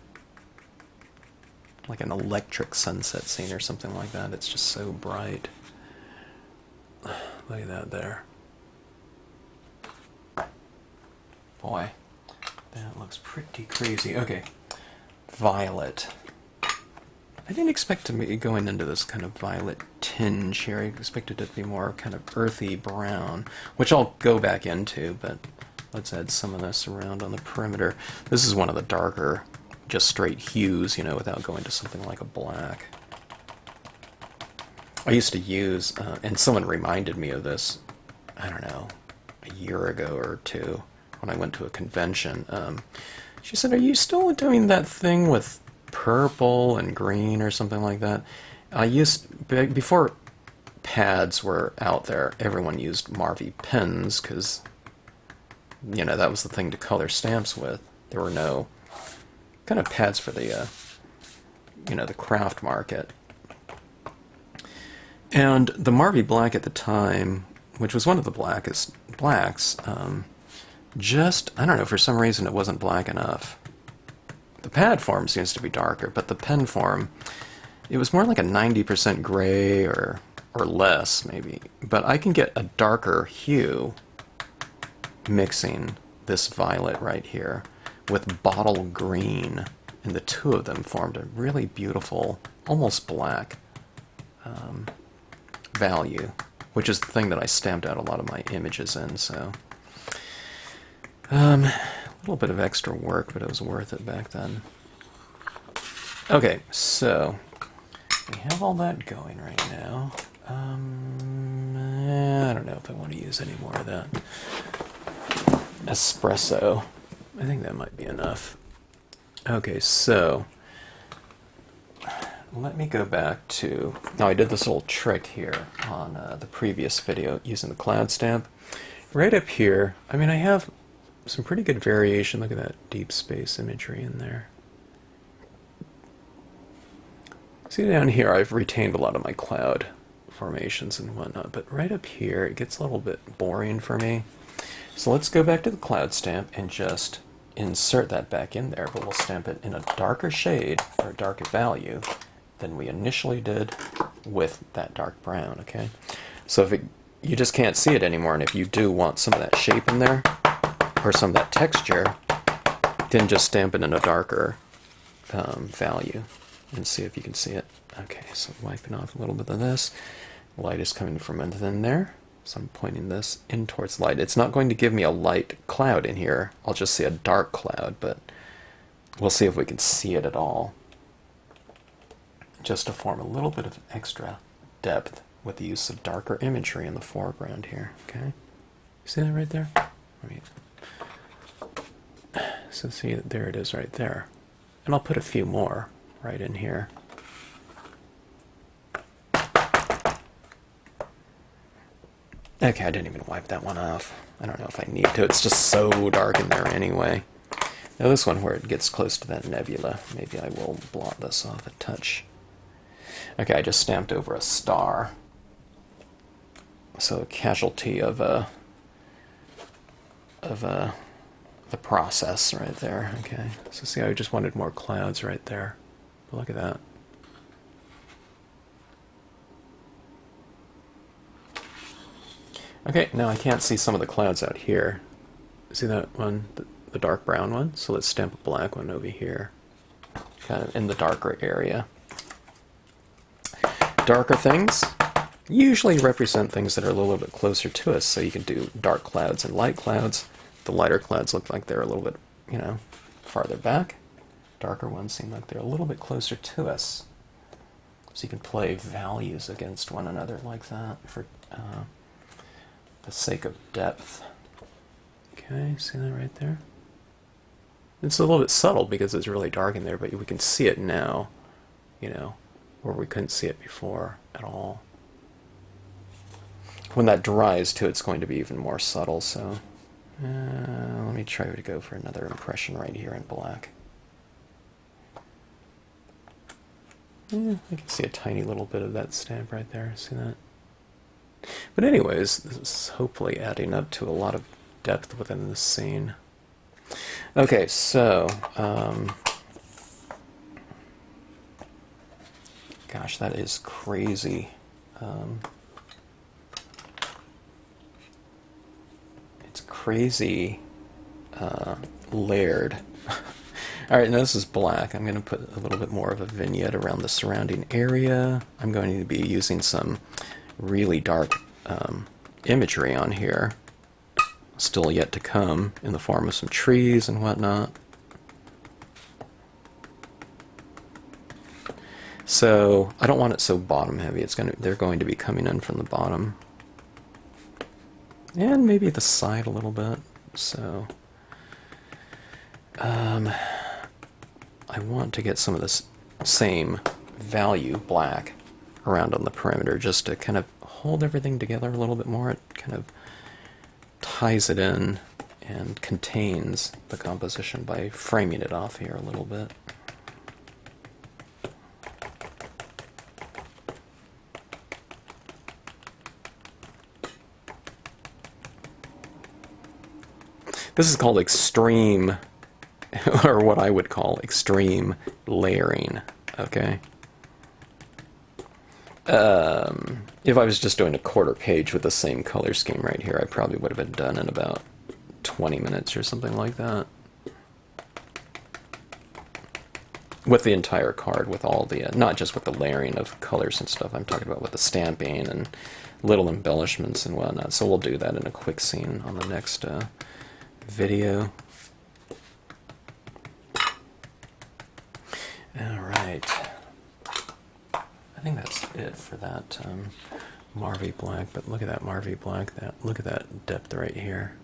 like an electric sunset scene or something like that. It's just so bright. Look at that there. Boy, that looks pretty crazy. Okay. Violet. I didn't expect to be going into this kind of violet tinge here. I expected it to be more kind of earthy brown, which I'll go back into, but let's add some of this around on the perimeter. This is one of the darker, just straight hues, you know, without going to something like a black. I used to use, and someone reminded me of this, I don't know, a year ago or two, when I went to a convention. She said, "Are you still doing that thing with purple and green or something like that?" I used, before pads were out there, everyone used Marvy pens, because, you know, that was the thing to color stamps with. There were no kind of pads for the, you know, the craft market. And the Marvy black at the time, which was one of the blackest blacks, just, I don't know, for some reason it wasn't black enough. The pad form seems to be darker, but the pen form, it was more like a 90% gray or less, maybe. But I can get a darker hue mixing this violet right here with bottle green, and the two of them formed a really beautiful, almost black value, which is the thing that I stamped out a lot of my images in, so a little bit of extra work, but it was worth it back then. Okay, so we have all that going right now. I don't know if I want to use any more of that espresso. I think that might be enough. Okay, so let me go back to... Now, I did this little trick here on the previous video using the cloud stamp. Right up here, I mean, I have some pretty good variation. Look at that deep space imagery in there. See down here, I've retained a lot of my cloud formations and whatnot, but right up here, it gets a little bit boring for me. So let's go back to the cloud stamp and just insert that back in there, but we'll stamp it in a darker shade or a darker value than we initially did with that dark brown, okay? So if you just can't see it anymore, and if you do want some of that shape in there, or some of that texture, then just stamp it in a darker value and see if you can see it. Okay, so wiping off a little bit of this. Light is coming from within there, so I'm pointing this in towards light. It's not going to give me a light cloud in here. I'll just see a dark cloud, but we'll see if we can see it at all. Just to form a little bit of extra depth with the use of darker imagery in the foreground here, okay? See that right there? So see, there it is right there. And I'll put a few more right in here. Okay, I didn't even wipe that one off. I don't know if I need to. It's just so dark in there anyway. Now this one where it gets close to that nebula, maybe I will blot this off a touch. Okay, I just stamped over a star. So a casualty of the process right there. Okay, so see, I just wanted more clouds right there. But look at that. Okay, now I can't see some of the clouds out here. See that one, the dark brown one? So let's stamp a black one over here, kind of in the darker area. Darker things usually represent things that are a little bit closer to us, so you can do dark clouds and light clouds. The lighter clouds look like they're a little bit, you know, farther back. Darker ones seem like they're a little bit closer to us. So you can play values against one another like that for the sake of depth. Okay, see that right there? It's a little bit subtle because it's really dark in there, but we can see it now, you know, where we couldn't see it before at all. When that dries too, it's going to be even more subtle, so let me try to go for another impression right here in black. Yeah, I can see a tiny little bit of that stamp right there, see that? But anyways, this is hopefully adding up to a lot of depth within the scene. Okay, so gosh, that is crazy. It's crazy layered. Alright, now this is black. I'm going to put a little bit more of a vignette around the surrounding area. I'm going to be using some really dark imagery on here, still yet to come, in the form of some trees and whatnot. So I don't want it so bottom heavy. They're going to be coming in from the bottom, and maybe the side a little bit. So I want to get some of this same value black around on the perimeter, just to kind of hold everything together a little bit more. It kind of ties it in and contains the composition by framing it off here a little bit. This is called extreme, or what I would call extreme layering, okay? If I was just doing a quarter page with the same color scheme right here, I probably would have been done in about 20 minutes or something like that. With the entire card, with all the, not just with the layering of colors and stuff, I'm talking about with the stamping and little embellishments and whatnot. So we'll do that in a quick scene on the next video. Alright. I think that's it for that Marvy black, but look at that Marvy black, look at that depth right here.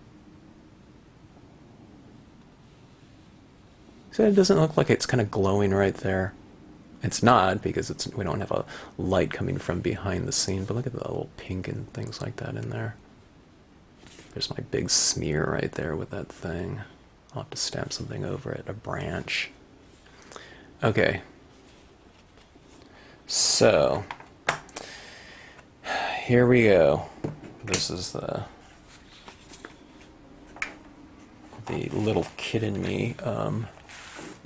So it doesn't look like it's kind of glowing right there. It's not, because we don't have a light coming from behind the scene, but look at the little pink and things like that in there. There's my big smear right there with that thing. I'll have to stamp something over it, a branch. Okay. So, here we go. This is the little kid in me,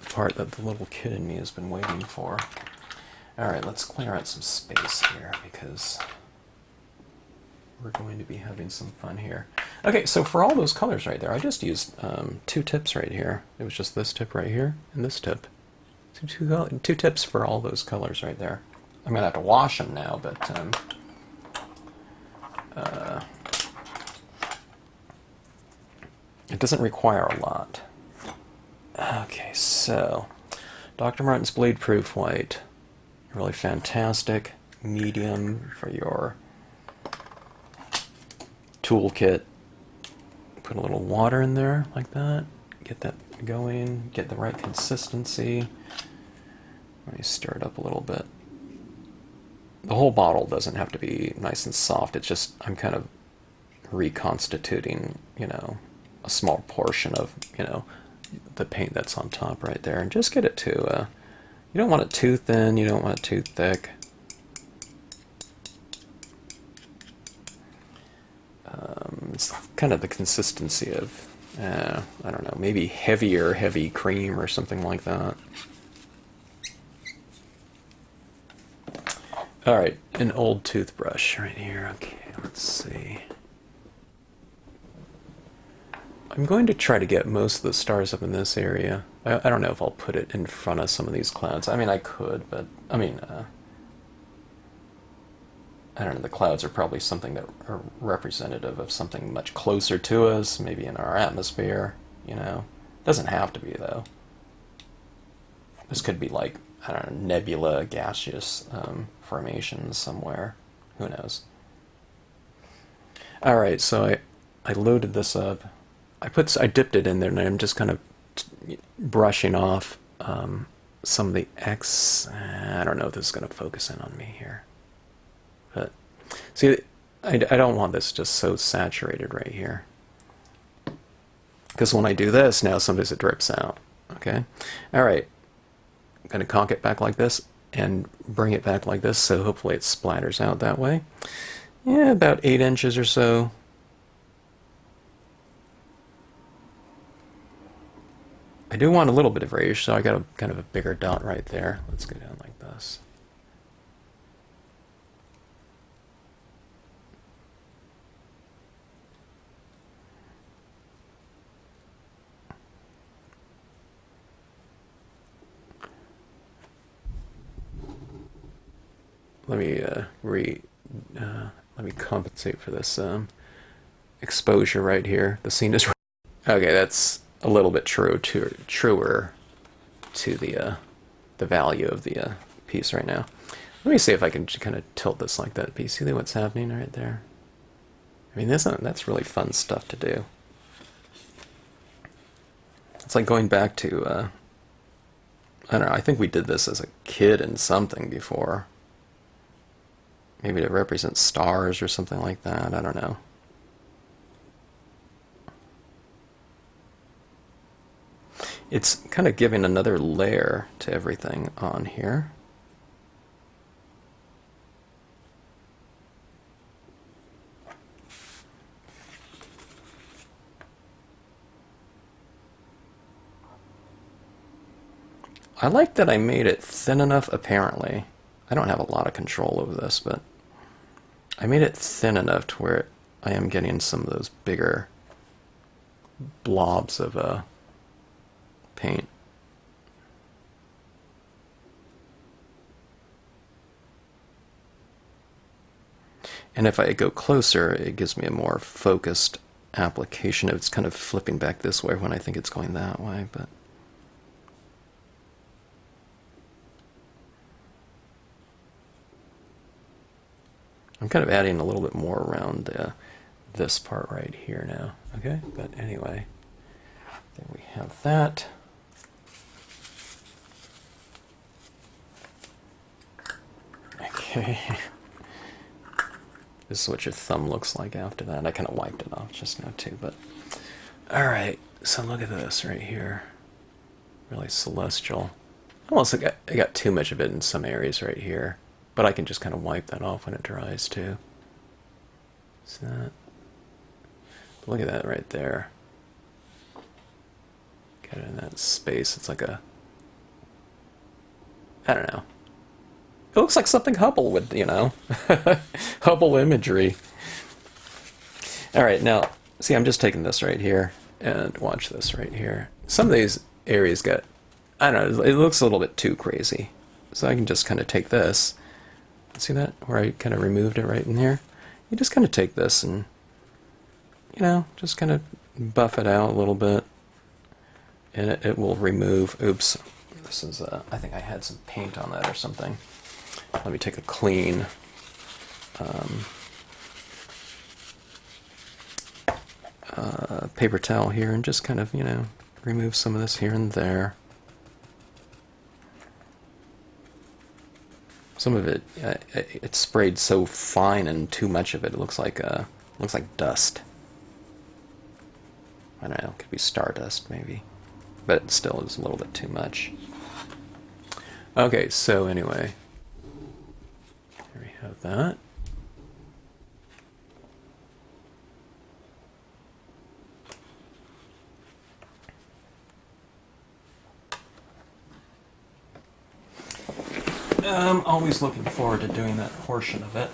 part that the little kid in me has been waiting for. Alright, let's clear out some space here, because we're going to be having some fun here. Okay, so for all those colors right there, I just used two tips right here. It was just this tip right here, and this tip. So two tips for all those colors right there. I'm going to have to wash them now, but it doesn't require a lot. Okay, so Dr. Martin's Bleed Proof White. Really fantastic. Medium for your toolkit. Put a little water in there like that. Get that going. Get the right consistency. Let me stir it up a little bit. The whole bottle doesn't have to be nice and soft. It's just, I'm kind of reconstituting, you know, a small portion of, you know, the paint that's on top right there. And just get it to, you don't want it too thin, you don't want it too thick. kind of the consistency of, I don't know, maybe heavier heavy cream or something like that. Alright, an old toothbrush right here. Okay, let's see. I'm going to try to get most of the stars up in this area. I don't know if I'll put it in front of some of these clouds. I mean, I could, but, I mean, I don't know, the clouds are probably something that are representative of something much closer to us, maybe in our atmosphere, you know. Doesn't have to be, though. This could be like, I don't know, nebula, gaseous formations somewhere. Who knows? Alright, so I loaded this up. I dipped it in there, and I'm just kind of brushing off some of the I don't know if this is going to focus in on me here. But, see, I don't want this just so saturated right here. Because when I do this, now sometimes it drips out. Okay? Alright. I'm going to conk it back like this and bring it back like this, so hopefully it splatters out that way. Yeah, about 8 inches or so. I do want a little bit of variation, so I got a kind of a bigger dot right there. Let's go down like this. Let me let me compensate for this exposure right here. The scene is okay. That's a little bit truer to the value of the piece right now. Let me see if I can kind of tilt this like that. Do you see what's happening right there? I mean, that's really fun stuff to do. It's like going back to I don't know. I think we did this as a kid in something before. Maybe to represent stars or something like that. I don't know. It's kind of giving another layer to everything on here. I like that I made it thin enough, apparently. I don't have a lot of control over this, but I made it thin enough to where I am getting some of those bigger blobs of paint. And if I go closer, it gives me a more focused application. It's kind of flipping back this way when I think it's going that way, but I'm kind of adding a little bit more around this part right here now. Okay, but anyway, there we have that. Okay. This is what your thumb looks like after that. I kind of wiped it off just now too, but alright, so look at this right here. Really celestial. Almost I got too much of it in some areas right here, but I can just kind of wipe that off when it dries too. See that? But look at that right there. Kind of in that space. It's like a, I don't know. It looks like something Hubble would, you know. Hubble imagery. Alright, now, see, I'm just taking this right here, and watch this right here. Some of these areas got, I don't know, it looks a little bit too crazy. So I can just kind of take this. See that? Where I kind of removed it right in here? You just kind of take this and, you know, just kind of buff it out a little bit. And it will remove, oops, this is, I think I had some paint on that or something. Let me take a clean paper towel here and just kind of, you know, remove some of this here and there. Some of it, it's sprayed so fine and too much of it, it looks like dust. I don't know, it could be stardust maybe, but it still is a little bit too much. Okay, so anyway. There we have that. I'm always looking forward to doing that portion of it.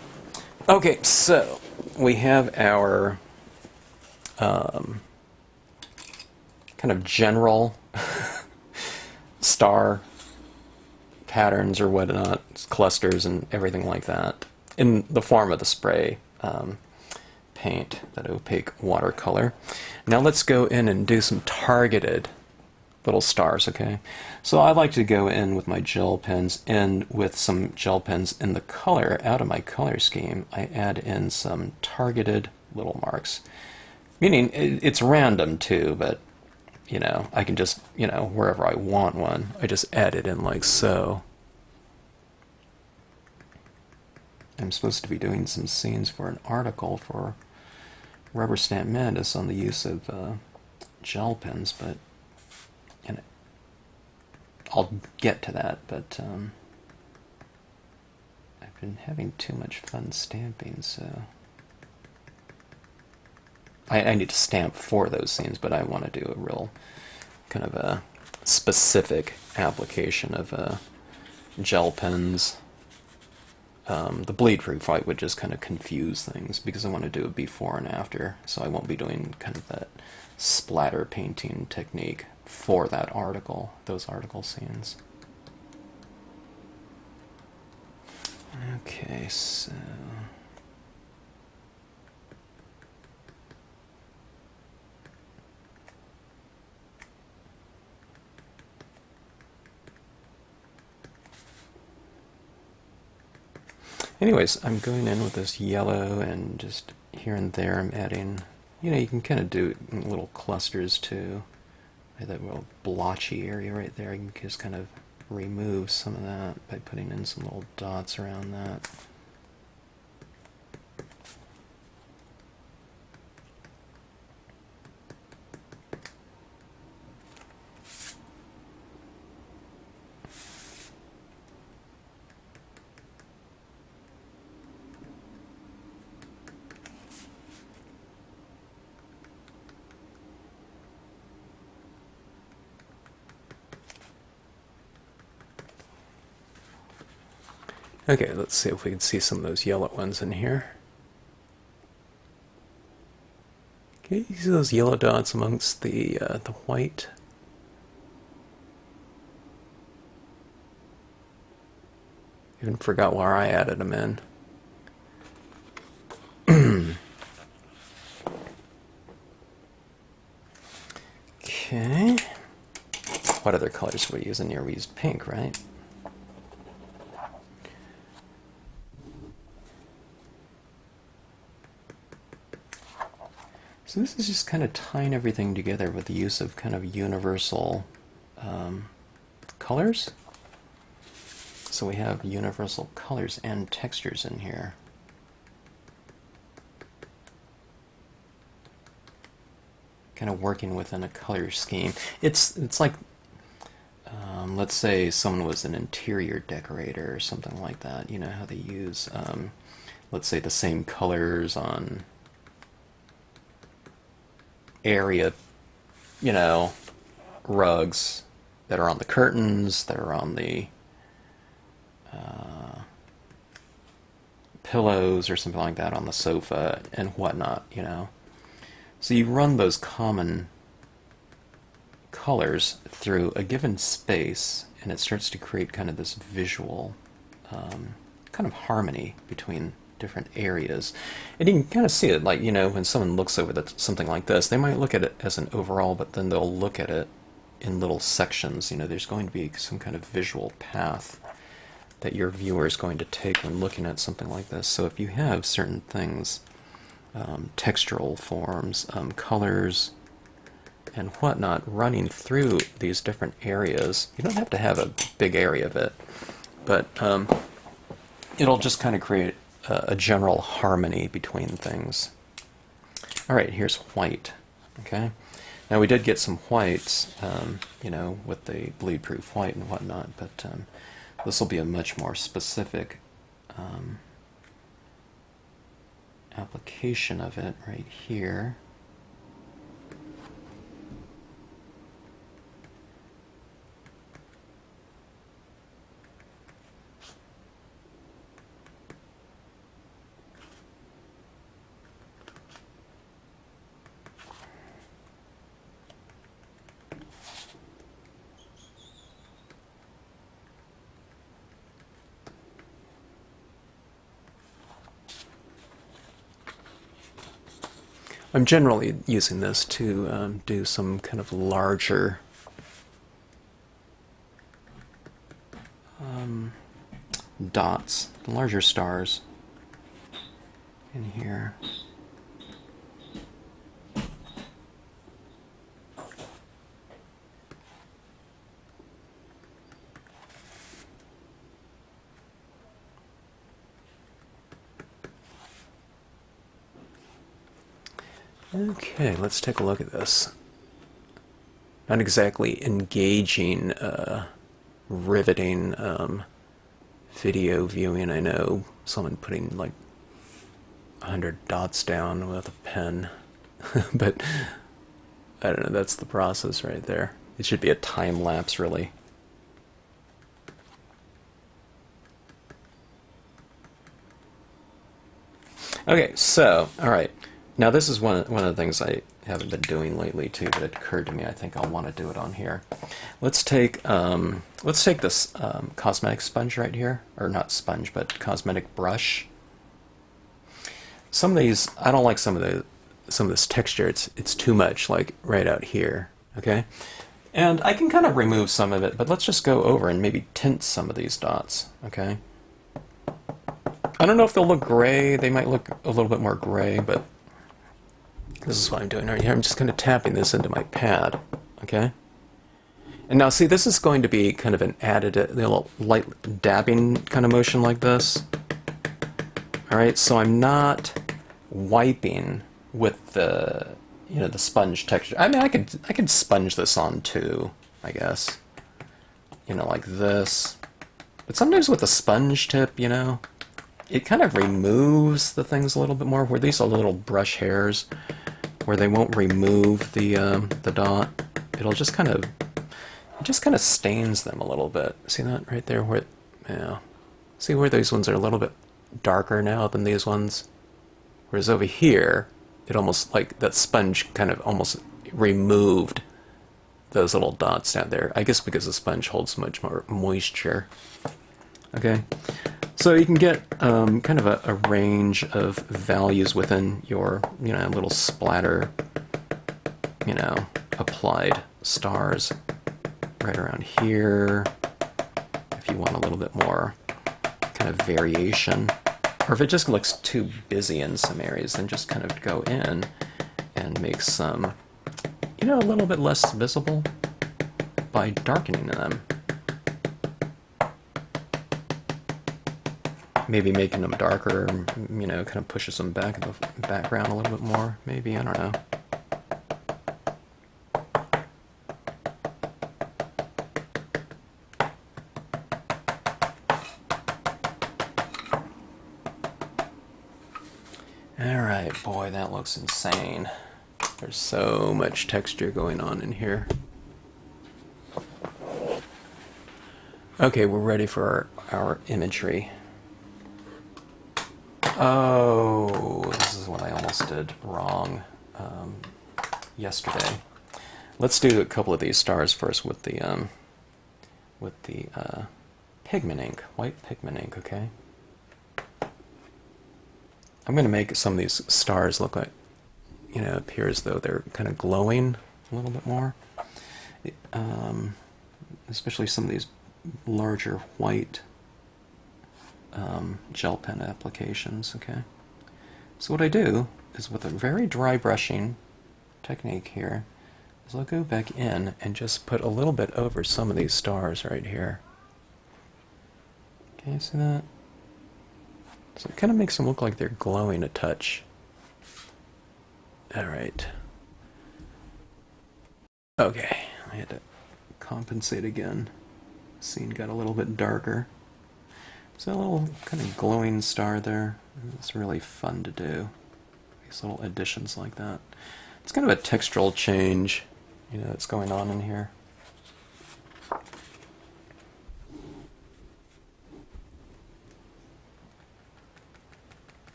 Okay, so we have our kind of general star patterns or whatnot, clusters and everything like that, in the form of the spray paint, that opaque watercolor. Now let's go in and do some targeted little stars, okay? So I like to go in with my gel pens, and with some gel pens in the color, out of my color scheme, I add in some targeted little marks. Meaning it's random too, but you know, I can just, you know, wherever I want one, I just add it in like so. I'm supposed to be doing some scenes for an article for Rubber Stamp Madness on the use of gel pens, but and I'll get to that, but I've been having too much fun stamping, so I need to stamp for those scenes, but I want to do a real kind of a specific application of gel pens. The bleed-proof white would just kind of confuse things because I want to do a before and after, so I won't be doing kind of that splatter painting technique for that article, those article scenes. Okay, so anyways, I'm going in with this yellow, and just here and there I'm adding, you know, you can kind of do it in little clusters too. That little blotchy area right there, I can just kind of remove some of that by putting in some little dots around that. Okay, let's see if we can see some of those yellow ones in here. Okay, you see those yellow dots amongst the white? Even forgot where I added them in. Okay. What other colors were we using here? We used pink, right? So this is just kind of tying everything together with the use of kind of universal colors. So we have universal colors and textures in here. Kind of working within a color scheme. It's like, let's say someone was an interior decorator or something like that. You know how they use, let's say, the same colors on area, you know, rugs that are on the curtains, that are on the pillows or something like that on the sofa and whatnot, you know. So you run those common colors through a given space, and it starts to create kind of this visual kind of harmony between different areas. And you can kind of see it, like, you know, when someone looks over something like this, they might look at it as an overall, but then they'll look at it in little sections. You know, there's going to be some kind of visual path that your viewer is going to take when looking at something like this. So if you have certain things, textural forms, colors, and whatnot running through these different areas, you don't have to have a big area of it, but it'll just kind of create a general harmony between things. Alright, here's white. Okay, now we did get some whites, you know, with the bleed-proof white and whatnot, but this will be a much more specific application of it right here. I'm generally using this to do some kind of larger dots, larger stars in here. Okay, let's take a look at this. Not exactly engaging, riveting video viewing. I know someone putting like 100 dots down with a pen, but I don't know, that's the process right there. It should be a time lapse, really. Okay, so, all right. Now this is one of the things I haven't been doing lately too, but it occurred to me I think I'll want to do it on here. Let's take this cosmetic sponge right here, or not sponge, but cosmetic brush. Some of these, I don't like some of this texture. It's too much, like right out here. Okay, and I can kind of remove some of it, but let's just go over and maybe tint some of these dots. Okay. I don't know if they'll look gray. They might look a little bit more gray, but this is what I'm doing right here. I'm just kind of tapping this into my pad, okay? And now, see, this is going to be kind of an added, a little light dabbing kind of motion like this. All right, so I'm not wiping with the, the sponge texture. I mean, I could sponge this on too, I guess. Like this. But sometimes with the sponge tip, it kind of removes the things a little bit more, where these are little brush hairs, where they won't remove the dot. It'll just kind of, stains them a little bit. See that right there? Where, see where these ones are a little bit darker now than these ones? Whereas over here, it almost, like that sponge kind of almost removed those little dots down there. I guess because the sponge holds much more moisture. Okay. So you can get kind of a range of values within your, little splatter, applied stars right around here. If you want a little bit more kind of variation, or if it just looks too busy in some areas, then just kind of go in and make some, a little bit less visible by darkening them. Maybe making them darker, kind of pushes them back in the background a little bit more. Maybe, I don't know. Alright, boy, that looks insane. There's so much texture going on in here. Okay, we're ready for our imagery. Oh, this is what I almost did wrong yesterday. Let's do a couple of these stars first with the pigment ink, white pigment ink. Okay. I'm going to make some of these stars look like, appear as though they're kind of glowing a little bit more. Especially some of these larger white gel pen applications, okay? So what I do is, with a very dry brushing technique here, is I'll go back in and just put a little bit over some of these stars right here. Okay, see that? So it kind of makes them look like they're glowing a touch. Alright. Okay, I had to compensate again. The scene got a little bit darker. So a little kind of glowing star there. It's really fun to do. These little additions like that. It's kind of a textural change, that's going on in here.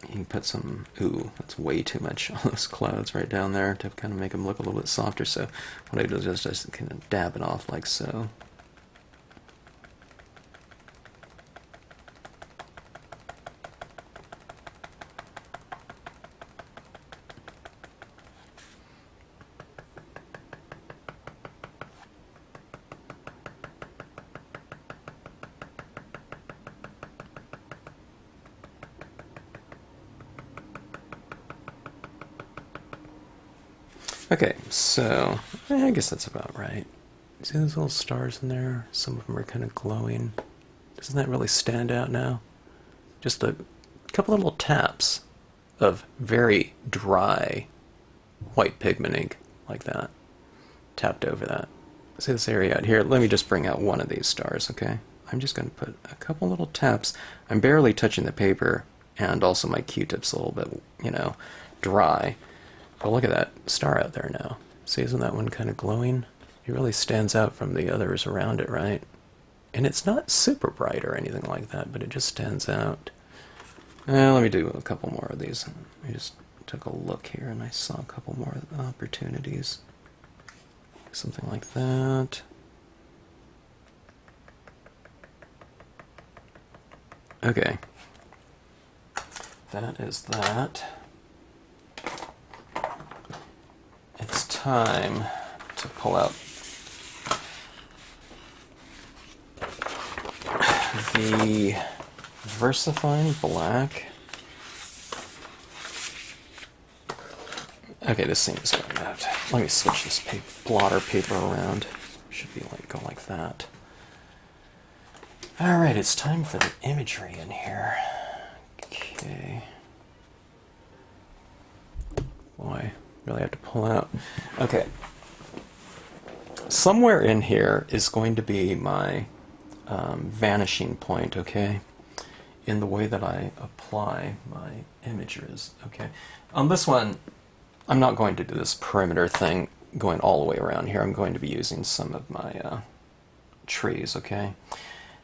You can put some, ooh, that's way too much on those clouds right down there to kind of make them look a little bit softer. So what I do is just kind of dab it off like so. Okay, so I guess that's about right. See those little stars in there? Some of them are kind of glowing. Doesn't that really stand out now? Just a couple of little taps of very dry white pigment ink like that. Tapped over that. See this area out here? Let me just bring out one of these stars, okay? I'm just going to put a couple little taps. I'm barely touching the paper, and also my Q-tip's a little bit, you know, dry. But look at that star out there now. See, isn't that one kind of glowing? It really stands out from the others around it, right? And it's not super bright or anything like that, but it just stands out. Let me do a couple more of these. I just took a look here and I saw a couple more opportunities. Something like that. Okay. That is that. It's time to pull out the VersaFine Black. Okay, this seems going out. Let me switch this blotter paper around. Should be like go like that. All right, it's time for the imagery in here. Okay. Boy, really have to pull out. Okay. Somewhere in here is going to be my vanishing point, okay? In the way that I apply my images, okay? On this one, I'm not going to do this perimeter thing going all the way around here. I'm going to be using some of my trees, okay?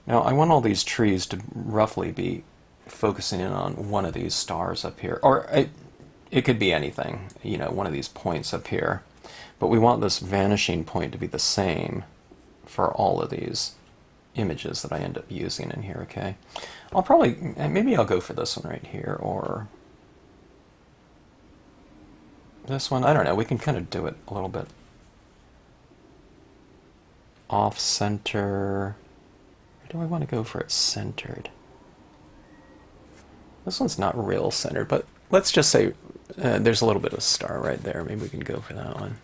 Now, I want all these trees to roughly be focusing in on one of these stars up here. Or it could be anything, you know, one of these points up here. But we want this vanishing point to be the same for all of these images that I end up using in here, okay? I'll probably, maybe I'll go for this one right here, or this one. I don't know, we can kind of do it a little bit off-center. Or do I want to go for it centered? This one's not real centered, but let's just say there's a little bit of a star right there. Maybe we can go for that one.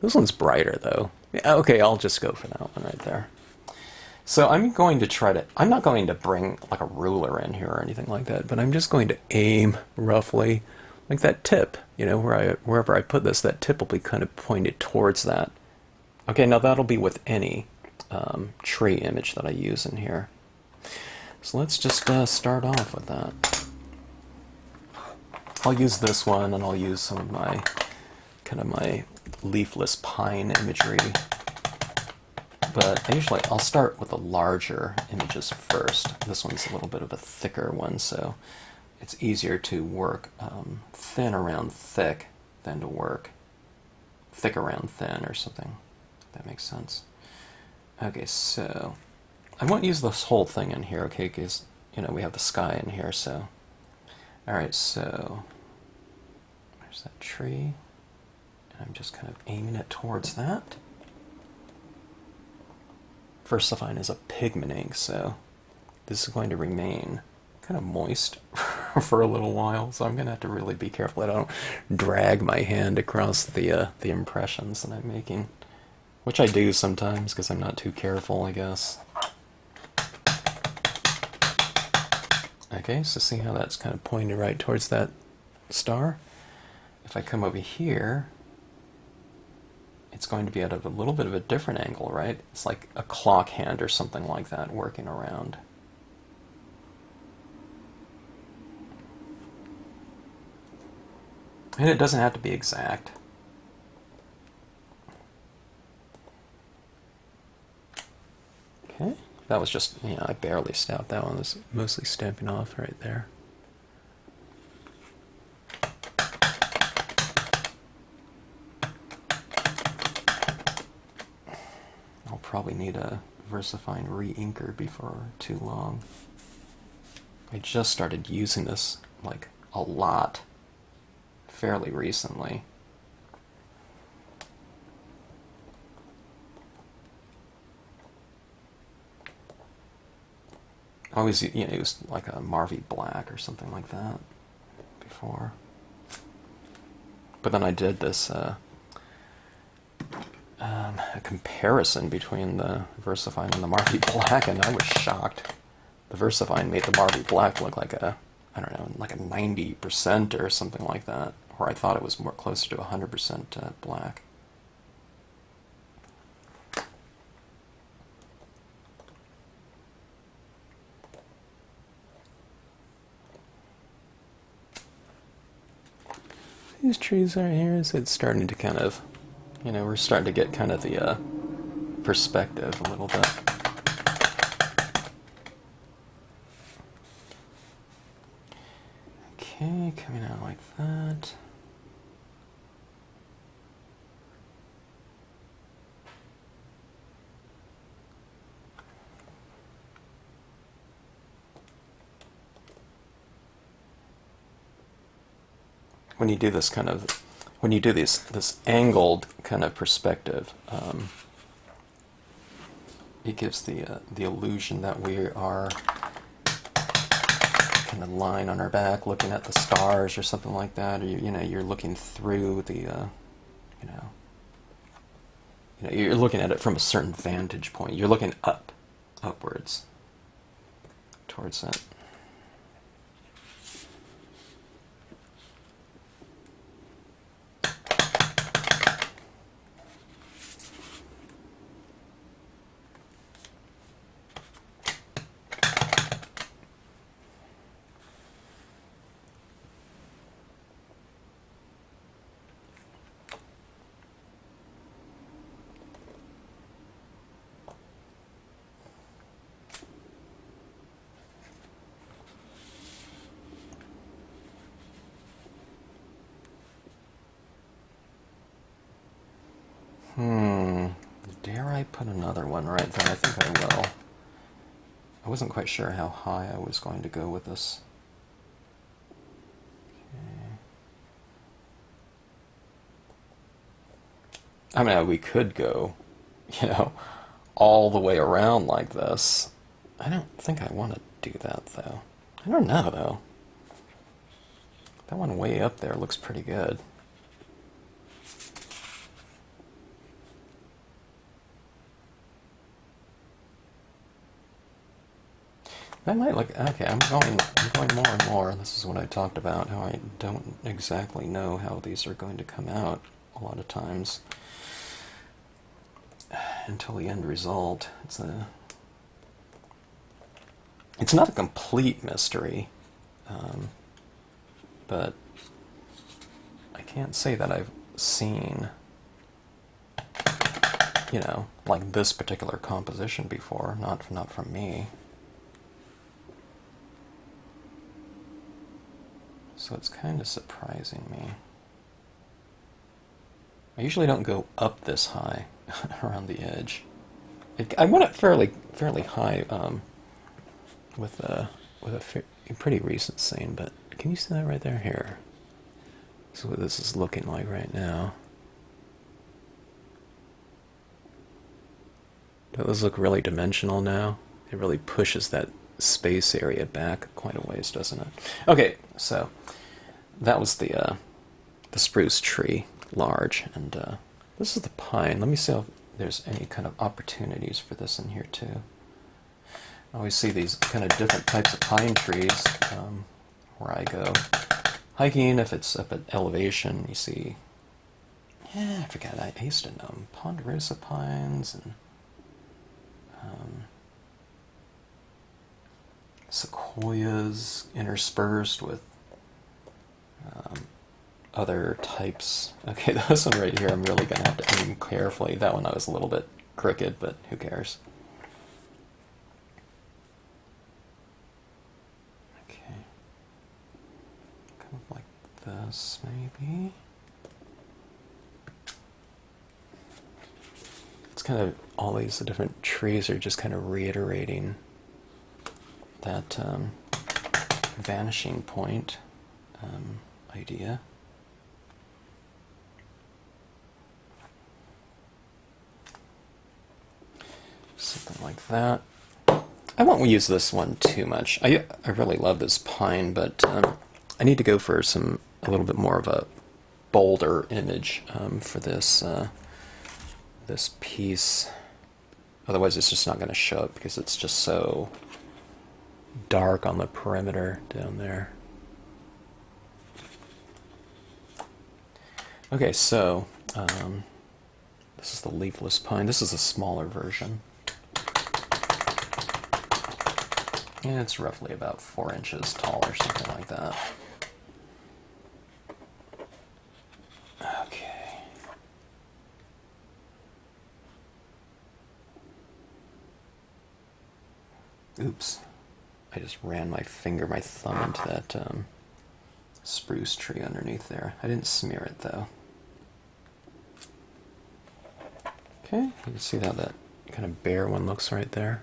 This one's brighter, though. Yeah, okay, I'll just go for that one right there. So I'm going to try to, I'm not going to bring like a ruler in here or anything like that, but I'm just going to aim roughly like that tip, you know, wherever I put this, that tip will be kind of pointed towards that. Okay, now that'll be with any tree image that I use in here. So let's just start off with that. I'll use this one, and I'll use some of my kind of my leafless pine imagery. But I'll start with the larger images first. This one's a little bit of a thicker one, so it's easier to work thin around thick than to work thick around thin or something. If that makes sense. Okay, so I won't use this whole thing in here, okay, because, you know, we have the sky in here, so. Alright, so there's that tree. And I'm just kind of aiming it towards that. VersaFine is a pigment ink, so this is going to remain kind of moist for a little while, so I'm going to have to really be careful that I don't drag my hand across the impressions that I'm making, which I do sometimes because I'm not too careful, I guess. Okay, so see how that's kind of pointed right towards that star? If I come over here, it's going to be at a little bit of a different angle, right? It's like a clock hand or something like that working around. And it doesn't have to be exact. Okay, that was just, you know, I barely stamped that one. This is mostly stamping off right there. I'll probably need a VersaFine re-inker before too long. I just started using this like a lot fairly recently. I always, you know, it was like a Marvy Black or something like that before. But then I did this a comparison between the VersaFine and the Marby Black, and I was shocked. The VersaFine made the Marby Black look like a, I don't know, like a 90% or something like that, where I thought it was more closer to 100% black. These trees right here, it's starting to kind of, you know, we're starting to get kind of the perspective a little bit. Okay, coming out like that. When you do this kind of, when you do this angled kind of perspective, it gives the illusion that we are kind of lying on our back, looking at the stars or something like that, or you know, you're looking through the, you know, you're looking at it from a certain vantage point. You're looking upwards, towards it. Dare I put another one right there? I think I will. I wasn't quite sure how high I was going to go with this. Okay. I mean, we could go, you know, all the way around like this. I don't think I want to do that, though. I don't know, though. That one way up there looks pretty good. That might look, okay, I'm going more and more. This is what I talked about, how I don't exactly know how these are going to come out a lot of times until the end result. It's not a complete mystery, but I can't say that I've seen, you know, like this particular composition before, not from me. So it's kind of surprising me. I usually don't go up this high around the edge. I went up fairly high with a pretty recent scene, but can you see that right there? Here. This is what this is looking like right now. Does this look really dimensional now? It really pushes that space area back quite a ways, doesn't it? Okay, so that was the spruce tree, large, and this is the pine. Let me see if there's any kind of opportunities for this in here too. I always see these kind of different types of pine trees where I go hiking. If it's up at elevation, you see, I forget, I used to know them, ponderosa pines and sequoias interspersed with other types. Okay, this one right here I'm really going to have to aim carefully. That one I was a little bit crooked, but who cares? Okay. Kind of like this, maybe. It's kind of, all these different trees are just kind of reiterating that vanishing point idea. Something like that. I won't use this one too much. I really love this pine, but I need to go for a little bit more of a bolder image for this this piece. Otherwise it's just not going to show up because it's just so dark on the perimeter down there. Okay, so this is the leafless pine. This is a smaller version. And it's roughly about 4 inches tall or something like that. Okay. Oops. I just ran my thumb into that spruce tree underneath there. I didn't smear it though. Okay, you can see how that kind of bare one looks right there.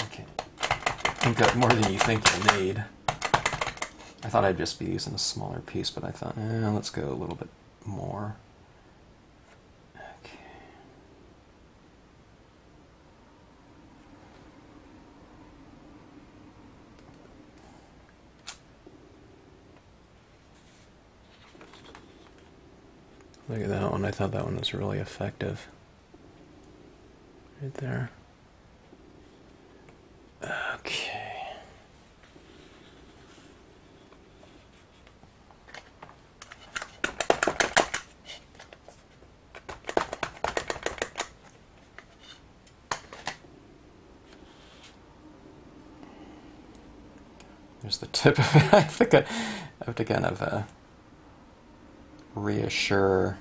Okay, you've got more than you think you need. I thought I'd just be using a smaller piece, but I thought, let's go a little bit more. Look at that one. I thought that one was really effective. Right there. Okay. There's the tip of it. I think I have to kind of reassure.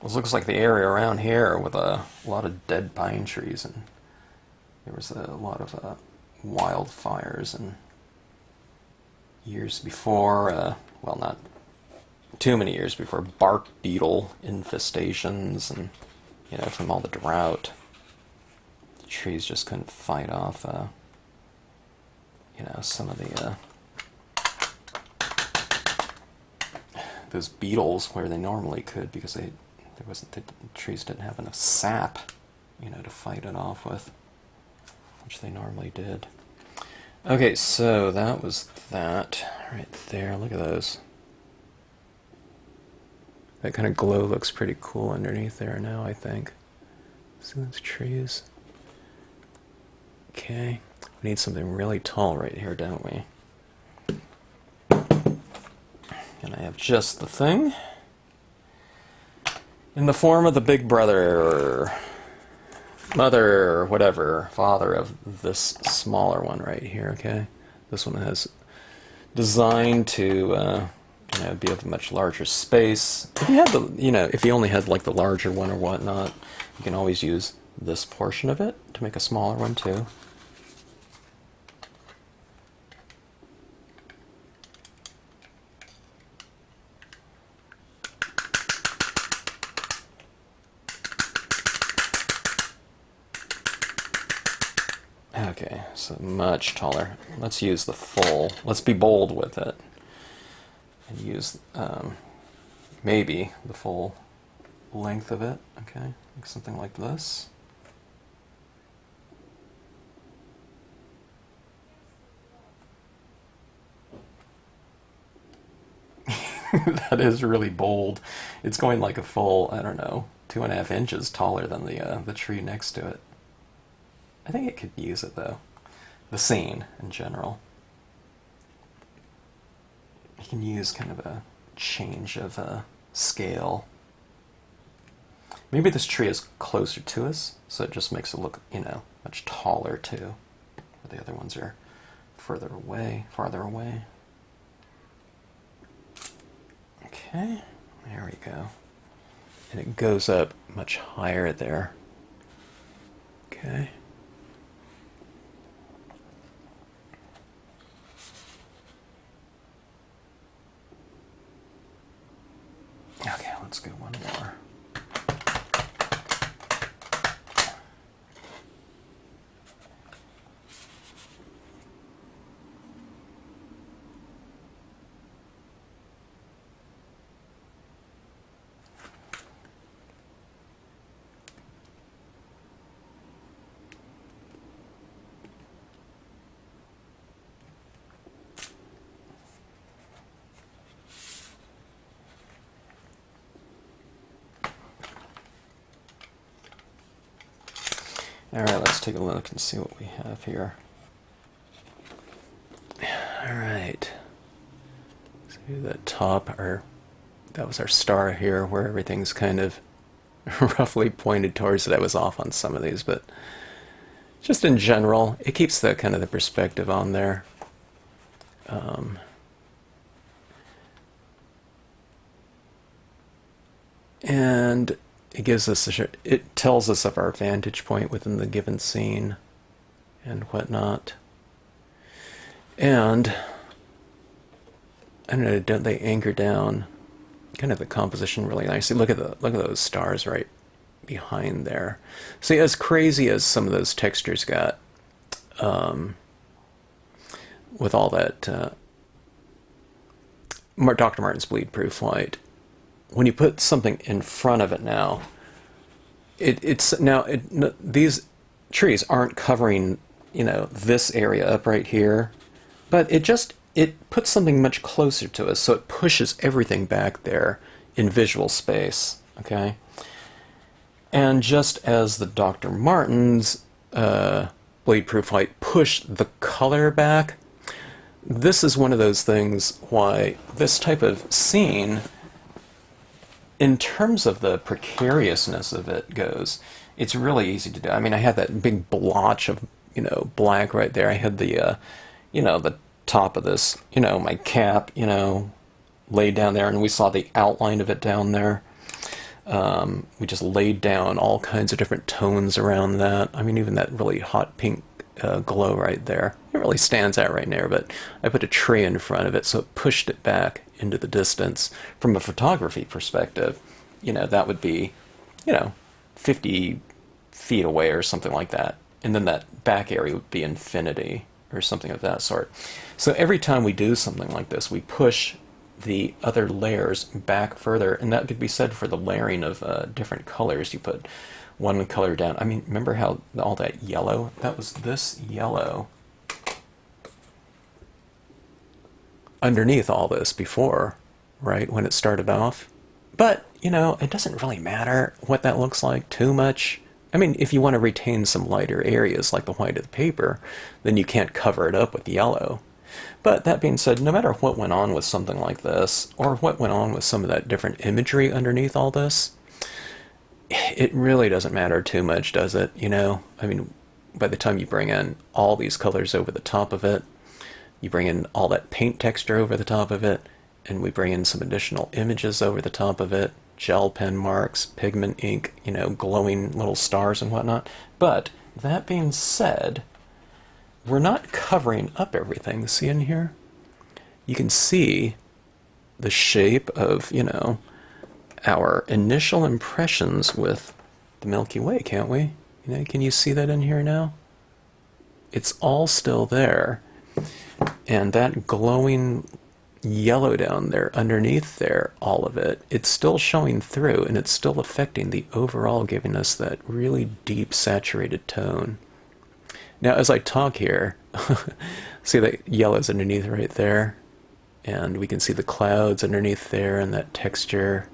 This looks like the area around here with a lot of dead pine trees, and there was a lot of wildfires and years before, well, not too many years before, bark beetle infestations, and from all the drought, the trees just couldn't fight off some of the those beetles where they normally could, because the trees didn't have enough sap, to fight it off with, which they normally did. Okay, so that was that right there. Look at those. That kind of glow looks pretty cool underneath there now, I think. See those trees? Okay, we need something really tall right here, don't we? And I have just the thing. In the form of the big brother, or mother, or whatever, father of this smaller one right here, okay? This one has designed to be of a much larger space. If you had if you only had like the larger one or whatnot, you can always use this portion of it to make a smaller one too. Okay, so much taller. Let's use the full. Let's be bold with it. And use maybe the full length of it. Okay, like something like this. That is really bold. It's going like a full, I don't know, 2.5 inches taller than the tree next to it. I think it could use it though. The scene in general. You can use kind of a change of scale. Maybe this tree is closer to us, so it just makes it look, much taller too. The other ones are farther away. Okay, there we go. And it goes up much higher there. Okay. let's go one more. All right, let's take a look and see what we have here. All right. See the top, that was our star here, where everything's kind of roughly pointed towards it. I was off on some of these, but just in general, it keeps the kind of the perspective on there. And it gives us it tells us of our vantage point within the given scene and whatnot. And I don't know, don't they anchor down kind of the composition really nicely? Look at those stars right behind there. See, as crazy as some of those textures got, with all that Dr. Martin's bleed proof light, when you put something in front of it now, these trees aren't covering, this area up right here, but it puts something much closer to us, so it pushes everything back there in visual space, okay? And just as the Dr. Martin's bleed proof light pushed the color back, this is one of those things why this type of scene, in terms of the precariousness of it goes, it's really easy to do. I mean, I had that big blotch of, black right there. I had the, the top of this, my cap, laid down there, and we saw the outline of it down there. We just laid down all kinds of different tones around that. I mean, even that really hot pink glow right there. It really stands out right there, but I put a tree in front of it, so it pushed it back into the distance. From a photography perspective, that would be, 50 feet away or something like that. And then that back area would be infinity or something of that sort. So every time we do something like this, we push the other layers back further, and that could be said for the layering of different colors. You put one color down. I mean, remember how all that yellow? That was this yellow underneath all this before, right, when it started off. But, it doesn't really matter what that looks like too much. I mean, if you want to retain some lighter areas like the white of the paper, then you can't cover it up with yellow. But that being said, no matter what went on with something like this, or what went on with some of that different imagery underneath all this, it really doesn't matter too much, does it? I mean, by the time you bring in all these colors over the top of it, you bring in all that paint texture over the top of it, and we bring in some additional images over the top of it, gel pen marks, pigment ink, glowing little stars and whatnot. But that being said, we're not covering up everything. See in here? You can see the shape of, our initial impressions with the Milky Way, can't we? Can you see that in here now? It's all still there. And that glowing yellow down there, underneath there, all of it, it's still showing through, and it's still affecting the overall, giving us that really deep, saturated tone. Now, as I talk here, see that yellow's underneath right there? And we can see the clouds underneath there, and that texture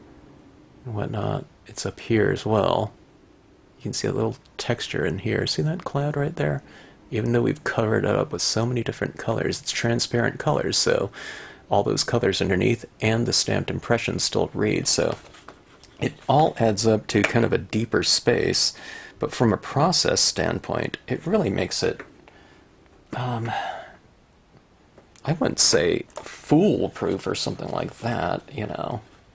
and whatnot. It's up here as well. You can see a little texture in here. See that cloud right there? Even though we've covered it up with so many different colors, it's transparent colors, so all those colors underneath and the stamped impressions still read. So it all adds up to kind of a deeper space, but from a process standpoint, it really makes it, I wouldn't say foolproof or something like that,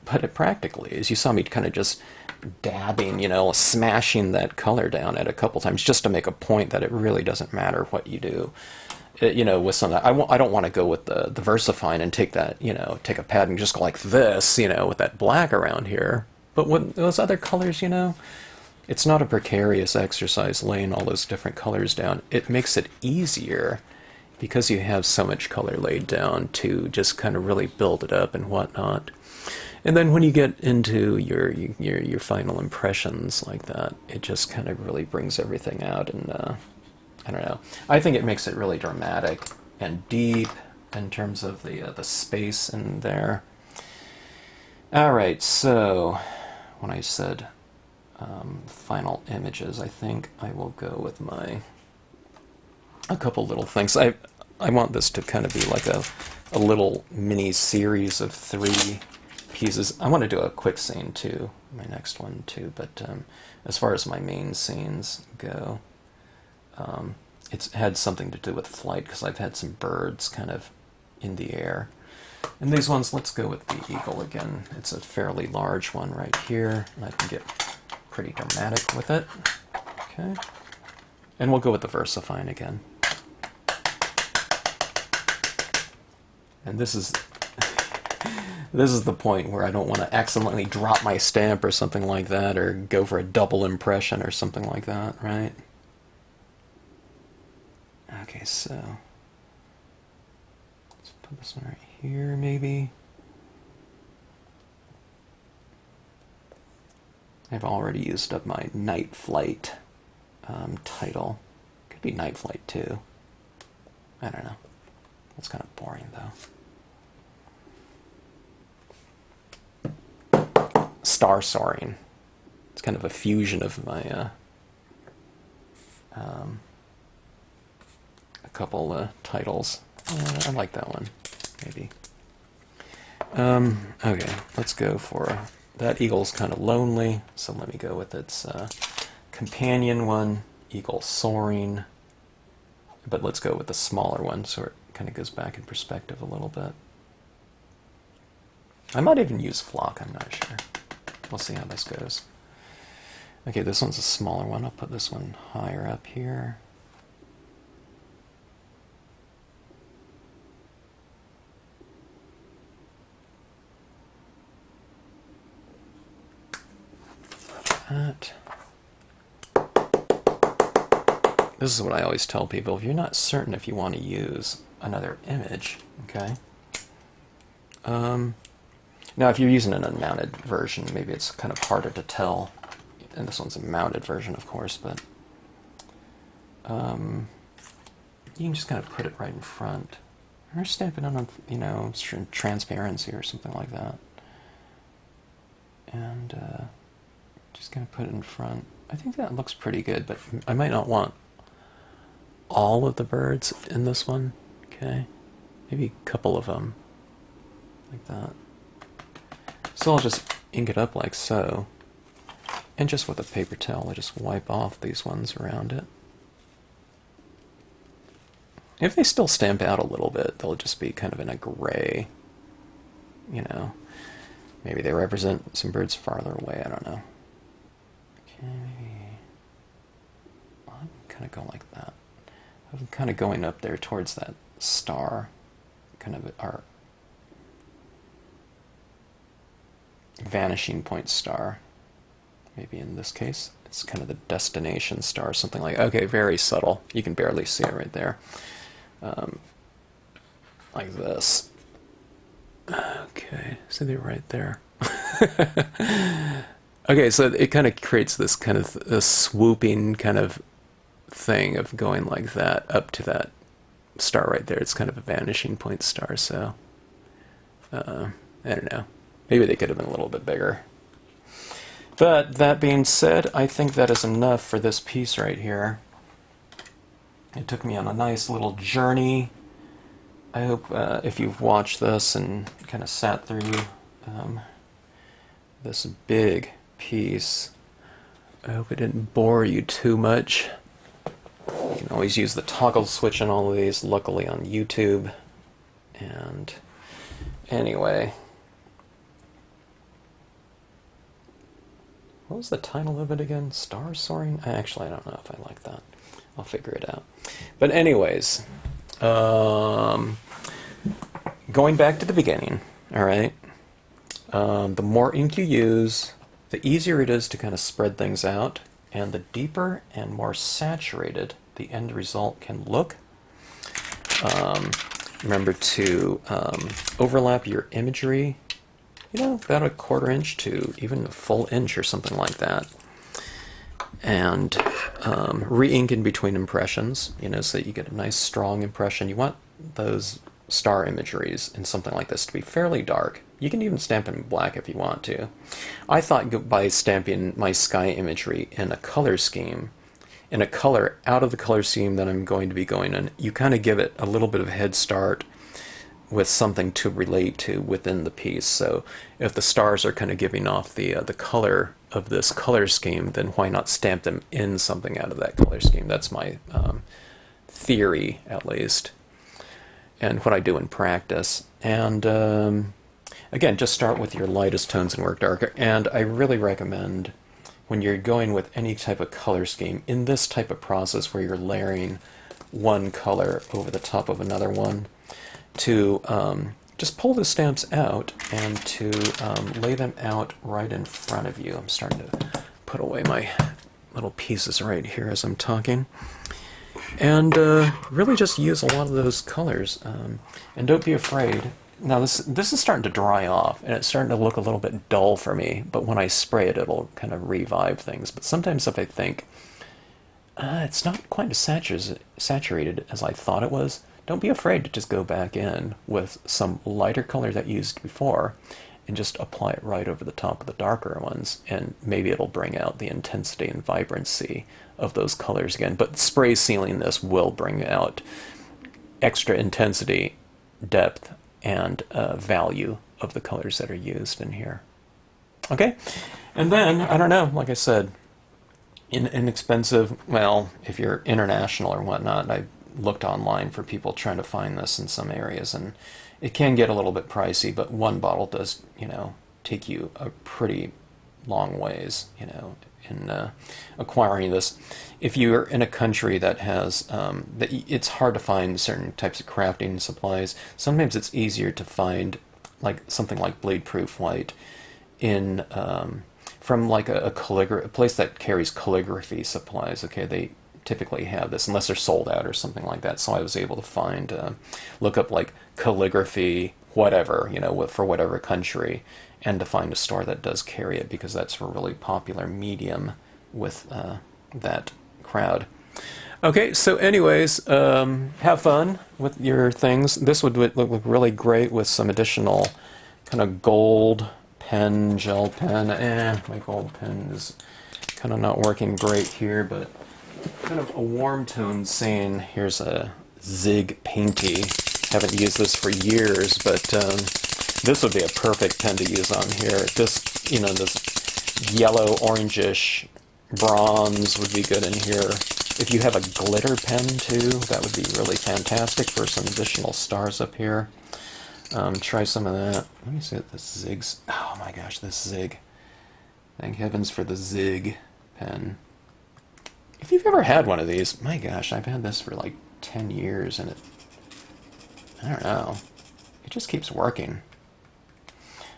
but it practically is. You saw me kind of just dabbing, smashing that color down at a couple times just to make a point that it really doesn't matter what you do. With some of that, I don't want to go with the VersaFine and take that, take a pad and just go like this, with that black around here. But what those other colors, you know, it's not a precarious exercise laying all those different colors down. It makes it easier because you have so much color laid down to just kind of really build it up and whatnot. And then when you get into your final impressions like that, it just kind of really brings everything out. And I don't know. I think it makes it really dramatic and deep in terms of the space in there. All right, so when I said final images, I think I will go with a couple little things. I want this to kind of be like a little mini series of 3 pieces. I want to do a quick scene too, my next one too, but as far as my main scenes go, it's had something to do with flight because I've had some birds kind of in the air. And these ones, let's go with the eagle again. It's a fairly large one right here, and I can get pretty dramatic with it. Okay. And we'll go with the VersaFine again. And this is the point where I don't want to accidentally drop my stamp or something like that, or go for a double impression or something like that, right? Okay, so let's put this one right here, maybe. I've already used up my Night Flight title. Could be Night Flight 2. I don't know. That's kind of boring, though. Star Soaring. It's kind of a fusion of my a couple titles. I like that one, maybe. Okay, let's go for that eagle's kind of lonely, so let me go with its companion one, Eagle Soaring. But let's go with the smaller one so it kind of goes back in perspective a little bit. I might even use flock, I'm not sure. We'll see how this goes. Okay, this one's a smaller one. I'll put this one higher up here. That. This is what I always tell people. If you're not certain if you want to use another image, okay? Now, if you're using an unmounted version, maybe it's kind of harder to tell. And this one's a mounted version, of course, but you can just kind of put it right in front. Or stamp it on, you know, transparency or something like that. And just going to put it in front. I think that looks pretty good, but I might not want all of the birds in this one. Okay, maybe a couple of them, like that. So I'll just ink it up like so, and just with a paper towel, I just wipe off these ones around it. If they still stamp out a little bit, they'll just be kind of in a gray, you know. Maybe they represent some birds farther away, I don't know. Okay, maybe I'll kind of go like that. I'm kind of going up there towards that star, kind of our vanishing point star. Maybe in this case, it's kind of the destination star, something like, okay, very subtle. You can barely see it right there. Like this. Okay, so they're right there. Okay, so it kind of creates this kind of a swooping kind of thing of going like that up to that star right there. It's kind of a vanishing point star, so I don't know. Maybe they could have been a little bit bigger. But that being said, I think that is enough for this piece right here. It took me on a nice little journey. I hope if you've watched this and kind of sat through this big piece, I hope it didn't bore you too much. You can always use the toggle switch on all of these, luckily on YouTube. And anyway, what was the title of it again? Star Soaring? Actually, I don't know if I like that. I'll figure it out. But anyways, going back to the beginning, all right? The more ink you use, the easier it is to kind of spread things out, and the deeper and more saturated the end result can look. Remember to overlap your imagery, about a 1/4 inch to even a full inch or something like that. And re-ink in between impressions, so that you get a nice strong impression. You want those star imageries in something like this to be fairly dark. You can even stamp in black if you want to. I thought by stamping my sky imagery in a color scheme, in a color out of the color scheme that I'm going to be going in, you kind of give it a little bit of a head start with something to relate to within the piece. So if the stars are kind of giving off the color of this color scheme, then why not stamp them in something out of that color scheme? That's my theory, at least, and what I do in practice. And again, just start with your lightest tones and work darker. And I really recommend, when you're going with any type of color scheme, in this type of process where you're layering one color over the top of another one, to just pull the stamps out and to lay them out right in front of you. I'm starting to put away my little pieces right here as I'm talking. And really just use a lot of those colors. And don't be afraid. Now this is starting to dry off, and it's starting to look a little bit dull for me, but when I spray it, it'll kind of revive things. But sometimes if I think, it's not quite as saturated as I thought it was, don't be afraid to just go back in with some lighter color that you used before and just apply it right over the top of the darker ones, and maybe it'll bring out the intensity and vibrancy of those colors again. But spray sealing this will bring out extra intensity, depth, and value of the colors that are used in here. Okay, and then, I don't know, like I said, inexpensive, well, if you're international or whatnot, I looked online for people trying to find this in some areas, and it can get a little bit pricey, but one bottle does, take you a pretty long ways, in acquiring this. If you're in a country that has, it's hard to find certain types of crafting supplies, sometimes it's easier to find like something like bleed-proof white in, from like a place that carries calligraphy supplies. Okay, they typically have this, unless they're sold out or something like that. So I was able to find, look up like calligraphy, whatever, for whatever country, and to find a store that does carry it, because that's a really popular medium with that crowd. Okay, so anyways, have fun with your things. This would look really great with some additional kind of gold pen, gel pen. My gold pen is kind of not working great here, but kind of a warm tone saying, here's a Zig Painty. Haven't used this for years, but this would be a perfect pen to use on here. This, this yellow, orangish bronze would be good in here. If you have a glitter pen too, that would be really fantastic for some additional stars up here. Try some of that. Let me see what this Zig's. Oh my gosh, this Zig. Thank heavens for the Zig pen. If you've ever had one of these, my gosh, I've had this for like 10 years, and I don't know, it just keeps working.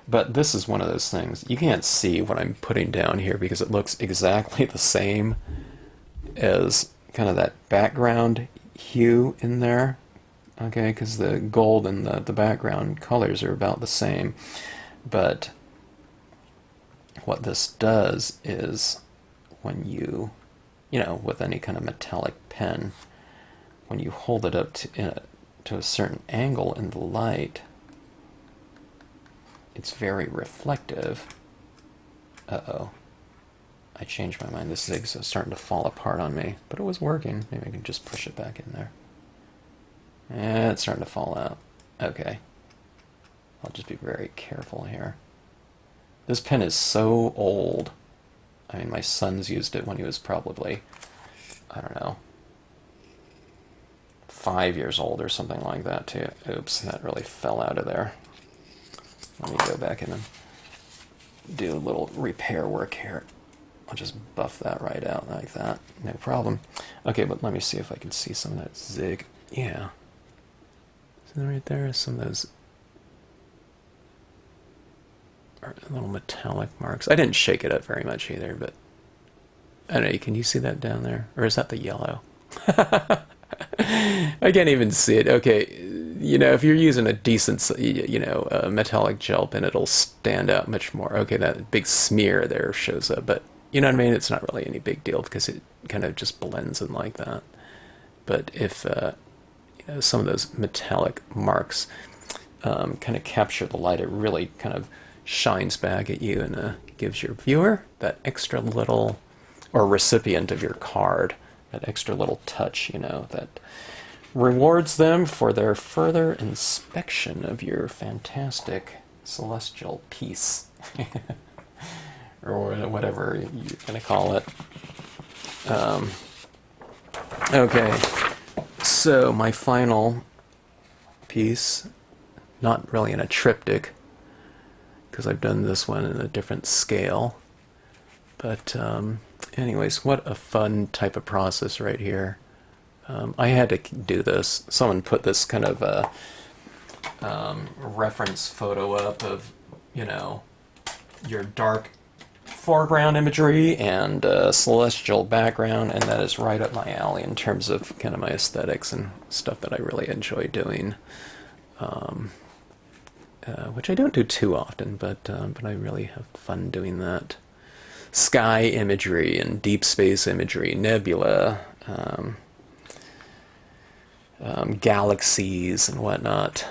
But this is one of those things, you can't see what I'm putting down here because it looks exactly the same as kind of that background hue in there. Okay, because the gold and the background colors are about the same. But what this does is, when you, with any kind of metallic pen, when you hold it up to a certain angle in the light, it's very reflective. Uh-oh. I changed my mind. This Zig's starting to fall apart on me, but it was working. Maybe I can just push it back in there. It's starting to fall out. Okay. I'll just be very careful here. This pen is so old. I mean, my son's used it when he was probably, I don't know, 5 years old or something like that too. Oops, that really fell out of there. Let me go back in and do a little repair work here. I'll just buff that right out like that. No problem. Okay, but let me see if I can see some of that Zig. Yeah. See right there? Some of those. little metallic marks. I didn't shake it up very much either, but I don't know, can you see that down there? Or is that the yellow? I can't even see it. Okay, you know, if you're using a decent, you know, metallic gel pen, it'll stand out much more. Okay, that big smear there shows up, but you know what I mean? It's not really any big deal because it kind of just blends in like that. But if you know, some of those metallic marks kind of capture the light, it really kind of shines back at you and gives your viewer that extra little, or recipient of your card, that extra little touch, you know, that rewards them for their further inspection of your fantastic celestial piece. Or whatever you're going to call it. Okay, so my final piece, not really in a triptych, because I've done this one in a different scale, but anyways, what a fun type of process right here. I had to do this. Someone put this kind of reference photo up of, you know, your dark foreground imagery and celestial background, and that is right up my alley in terms of kind of my aesthetics and stuff that I really enjoy doing, which I don't do too often, but I really have fun doing that. Sky imagery and deep space imagery, nebula, galaxies and whatnot,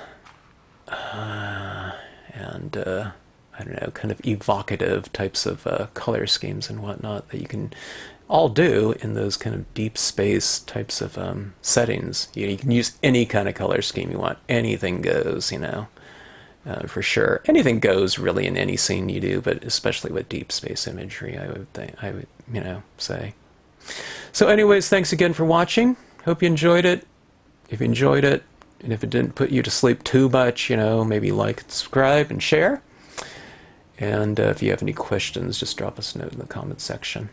and I don't know, kind of evocative types of color schemes and whatnot that you can all do in those kind of deep space types of settings. You can use any kind of color scheme you want. Anything goes, you know, for sure. Anything goes really in any scene you do, but especially with deep space imagery, I would, you know, say. So anyways, thanks again for watching. Hope you enjoyed it. If you enjoyed it, and if it didn't put you to sleep too much, you know, maybe like and subscribe and share. And if you have any questions, just drop us a note in the comment section.